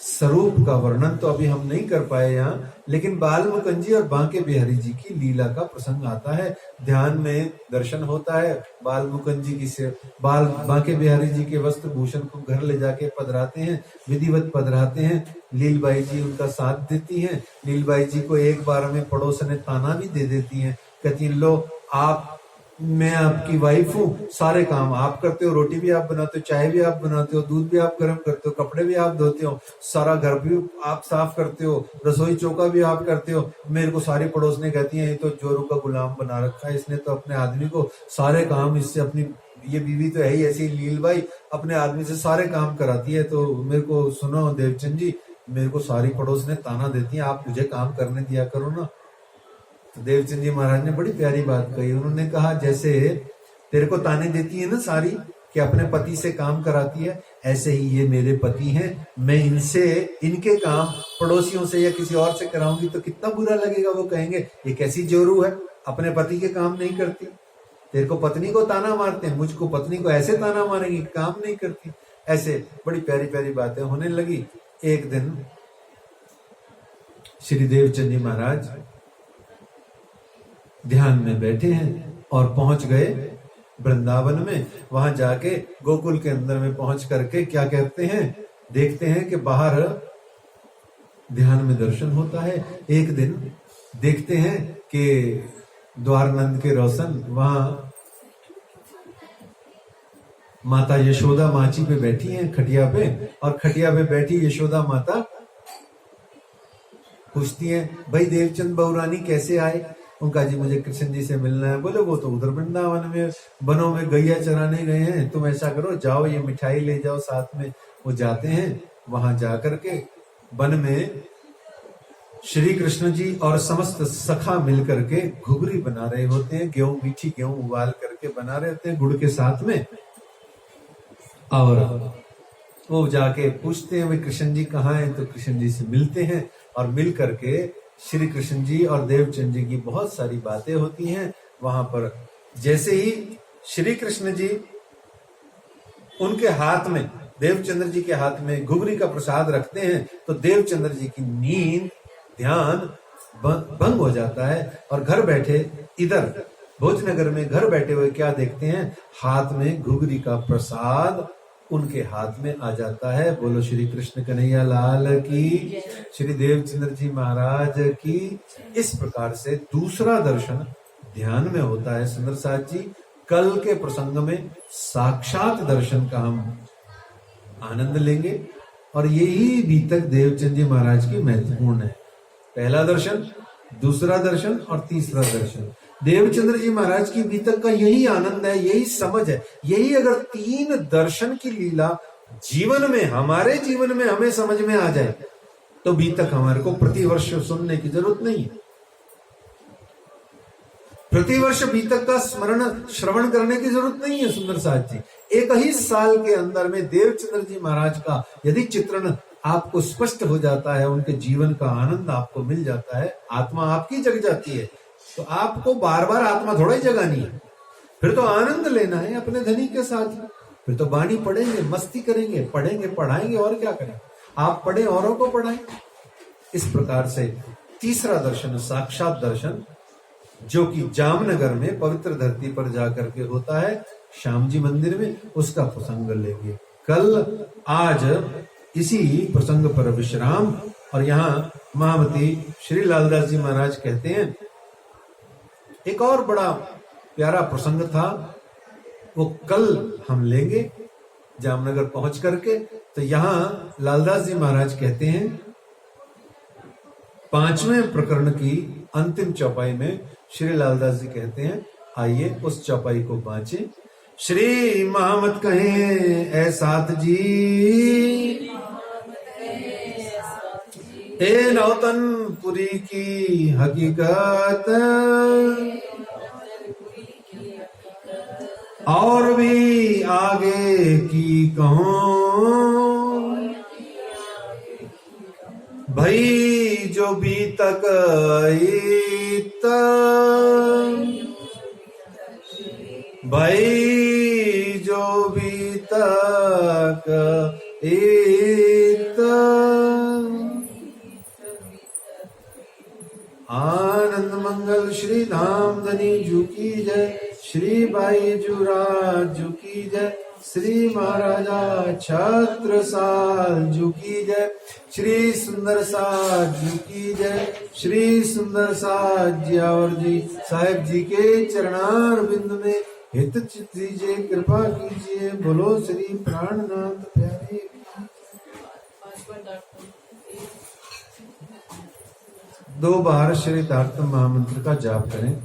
स्वरूप का वर्णन तो अभी हम नहीं कर पाए यहाँ, लेकिन बाल मुकुंद जी और बांके बिहारी जी की लीला का प्रसंग आता है, ध्यान में दर्शन होता है। बाल मुकुंद जी की से बांके बिहारी जी के वस्त्र भूषण को घर ले जाके पधराते हैं, विधिवत पधराते हैं, लीलबाई जी उनका साथ देती हैं। लीलबाई जी को एक बार में पड़ोसन ताना भी दे देती हैं, कहती हैं लो आप, मैं आपकी वाइफ हूँ, सारे काम आप करते हो, रोटी भी आप बनाते हो, चाय भी आप बनाते हो, दूध भी आप गर्म करते हो, कपड़े भी आप धोते हो, सारा घर भी आप साफ करते हो, रसोई चौका भी आप करते हो। मेरे को सारी पड़ोसने कहती हैं ये तो जोरू का गुलाम बना रखा है, इसने तो अपने आदमी को सारे काम, इससे अपनी ये बीवी तो है ही ऐसी लीलबाई, अपने आदमी से सारे काम कराती है। तो मेरे को सुनो देवचंद जी, मेरे को सारी पड़ोसने ताना देती है, आप मुझे काम करने दिया करो ना। देवचंद जी महाराज ने बड़ी प्यारी बात कही, उन्होंने कहा जैसे तेरे को ताने देती है ना सारी कि अपने पति से काम कराती है, ऐसे ही ये मेरे पति हैं, मैं इनसे इनके काम पड़ोसियों से या किसी और से कराऊंगी तो कितना बुरा लगेगा, वो कहेंगे ये कैसी जोरू है, अपने पति के काम नहीं करती। तेरे को पत्नी को ताना मारते हैं, मुझको पत्नी को ऐसे ताना मारेंगे, काम नहीं करती। ऐसे बड़ी प्यारी प्यारी बातें होने लगी। एक दिन श्री देवचंद जी महाराज ध्यान में बैठे हैं और पहुंच गए वृंदावन में। वहां जाके गोकुल के अंदर में पहुंच करके क्या कहते हैं, देखते हैं कि बाहर ध्यान में दर्शन होता है। एक दिन देखते हैं कि द्वारनंद के रोशन वहां माता यशोदा माची पे बैठी हैं खटिया पे, और खटिया पे बैठी यशोदा माता पूछती हैं भाई देवचंद बहुरानी कैसे आए? उनका जी मुझे कृष्ण जी से मिलना है। बोले वो तो उधर वृंदावन में बनों में गैया चराने गए हैं, तुम ऐसा करो जाओ ये मिठाई ले जाओ साथ में। वो जाते हैं, वहां जाकर के वन में श्री कृष्ण जी और समस्त सखा मिलकर के घुघरी बना रहे होते हैं, गेहूं मीठी गेहूं उबाल करके बना रहे होते हैं गुड़ के साथ में। और वो जाके पूछते हैं भाई कृष्ण जी कहाँ हैं, तो कृष्ण जी से मिलते हैं, और मिल करके श्री कृष्ण जी और देवचंद जी की बहुत सारी बातें होती हैं वहां पर। जैसे ही श्री कृष्ण जी उनके हाथ में, देवचंद्र जी के हाथ में घुघरी का प्रसाद रखते हैं, तो देवचंद्र जी की नींद ध्यान भंग हो जाता है, और घर बैठे इधर भोजनगर में घर बैठे हुए क्या देखते हैं, हाथ में घुघरी का प्रसाद उनके हाथ में आ जाता है। बोलो श्री कृष्ण कन्हैया लाल की, श्री देवचंद्र जी महाराज की। इस प्रकार से दूसरा दर्शन ध्यान में होता है। सुंदर साथ जी कल के प्रसंग में साक्षात दर्शन का हम आनंद लेंगे, और यही भी तक देवचंद जी महाराज की महत्वपूर्ण है। पहला दर्शन, दूसरा दर्शन और तीसरा दर्शन। देवचंद्र जी महाराज की बीतक का यही आनंद है, यही समझ है। यही अगर 3 दर्शन की लीला जीवन में, हमारे जीवन में हमें समझ में आ जाए, तो बीतक हमारे को प्रतिवर्ष सुनने की जरूरत नहीं है। प्रतिवर्ष बीतक का स्मरण श्रवण करने की जरूरत नहीं है सुंदर साथ जी। एक ही साल के अंदर में देवचंद्र जी महाराज का यदि चित्रण आपको स्पष्ट हो जाता है, उनके जीवन का आनंद आपको मिल जाता है, आत्मा आपकी जग जाती है, तो आपको बार बार आत्मा थोड़ा ही जगानी है, फिर तो आनंद लेना है अपने धनी के साथ। फिर तो बाणी पढ़ेंगे, मस्ती करेंगे, पढ़ेंगे, पढ़ाएंगे, और क्या करें, आप पढ़े औरों को पढ़ाएं। इस प्रकार से तीसरा दर्शन, साक्षात दर्शन, जो कि जामनगर में पवित्र धरती पर जाकर के होता है श्याम जी मंदिर में, उसका प्रसंग लेंगे कल। आज इसी प्रसंग पर विश्राम। और यहाँ महामती श्री लालदास जी महाराज कहते हैं, एक और बड़ा प्यारा प्रसंग था, वो कल हम लेंगे जामनगर पहुंच करके। तो यहाँ लालदास जी महाराज कहते हैं 5वें प्रकरण की अंतिम चौपाई में श्री लालदास जी कहते हैं, आइए उस चौपाई को बांचे। श्री महामत कहें ऐ साथ जी, ए नौतनपुरी की हकीकत, और भी आगे की कहूं, भई जो बीतक इत, भई जो बीतक इत, आनंद मंगल श्री धाम धनी जू की जय, श्री बाई जुराज जू की जय, श्री महाराजा छत्रसाल जू की जय, श्री सुंदर साज जू की जय, श्री सुंदर साज जियावर जी साहेब जी के चरणार बिंद में हित चित दीजिए, कृपा कीजिए। बोलो श्री प्राणनाथ प्यारे। 2 बार श्री तारतम महामंत्र का जाप करें।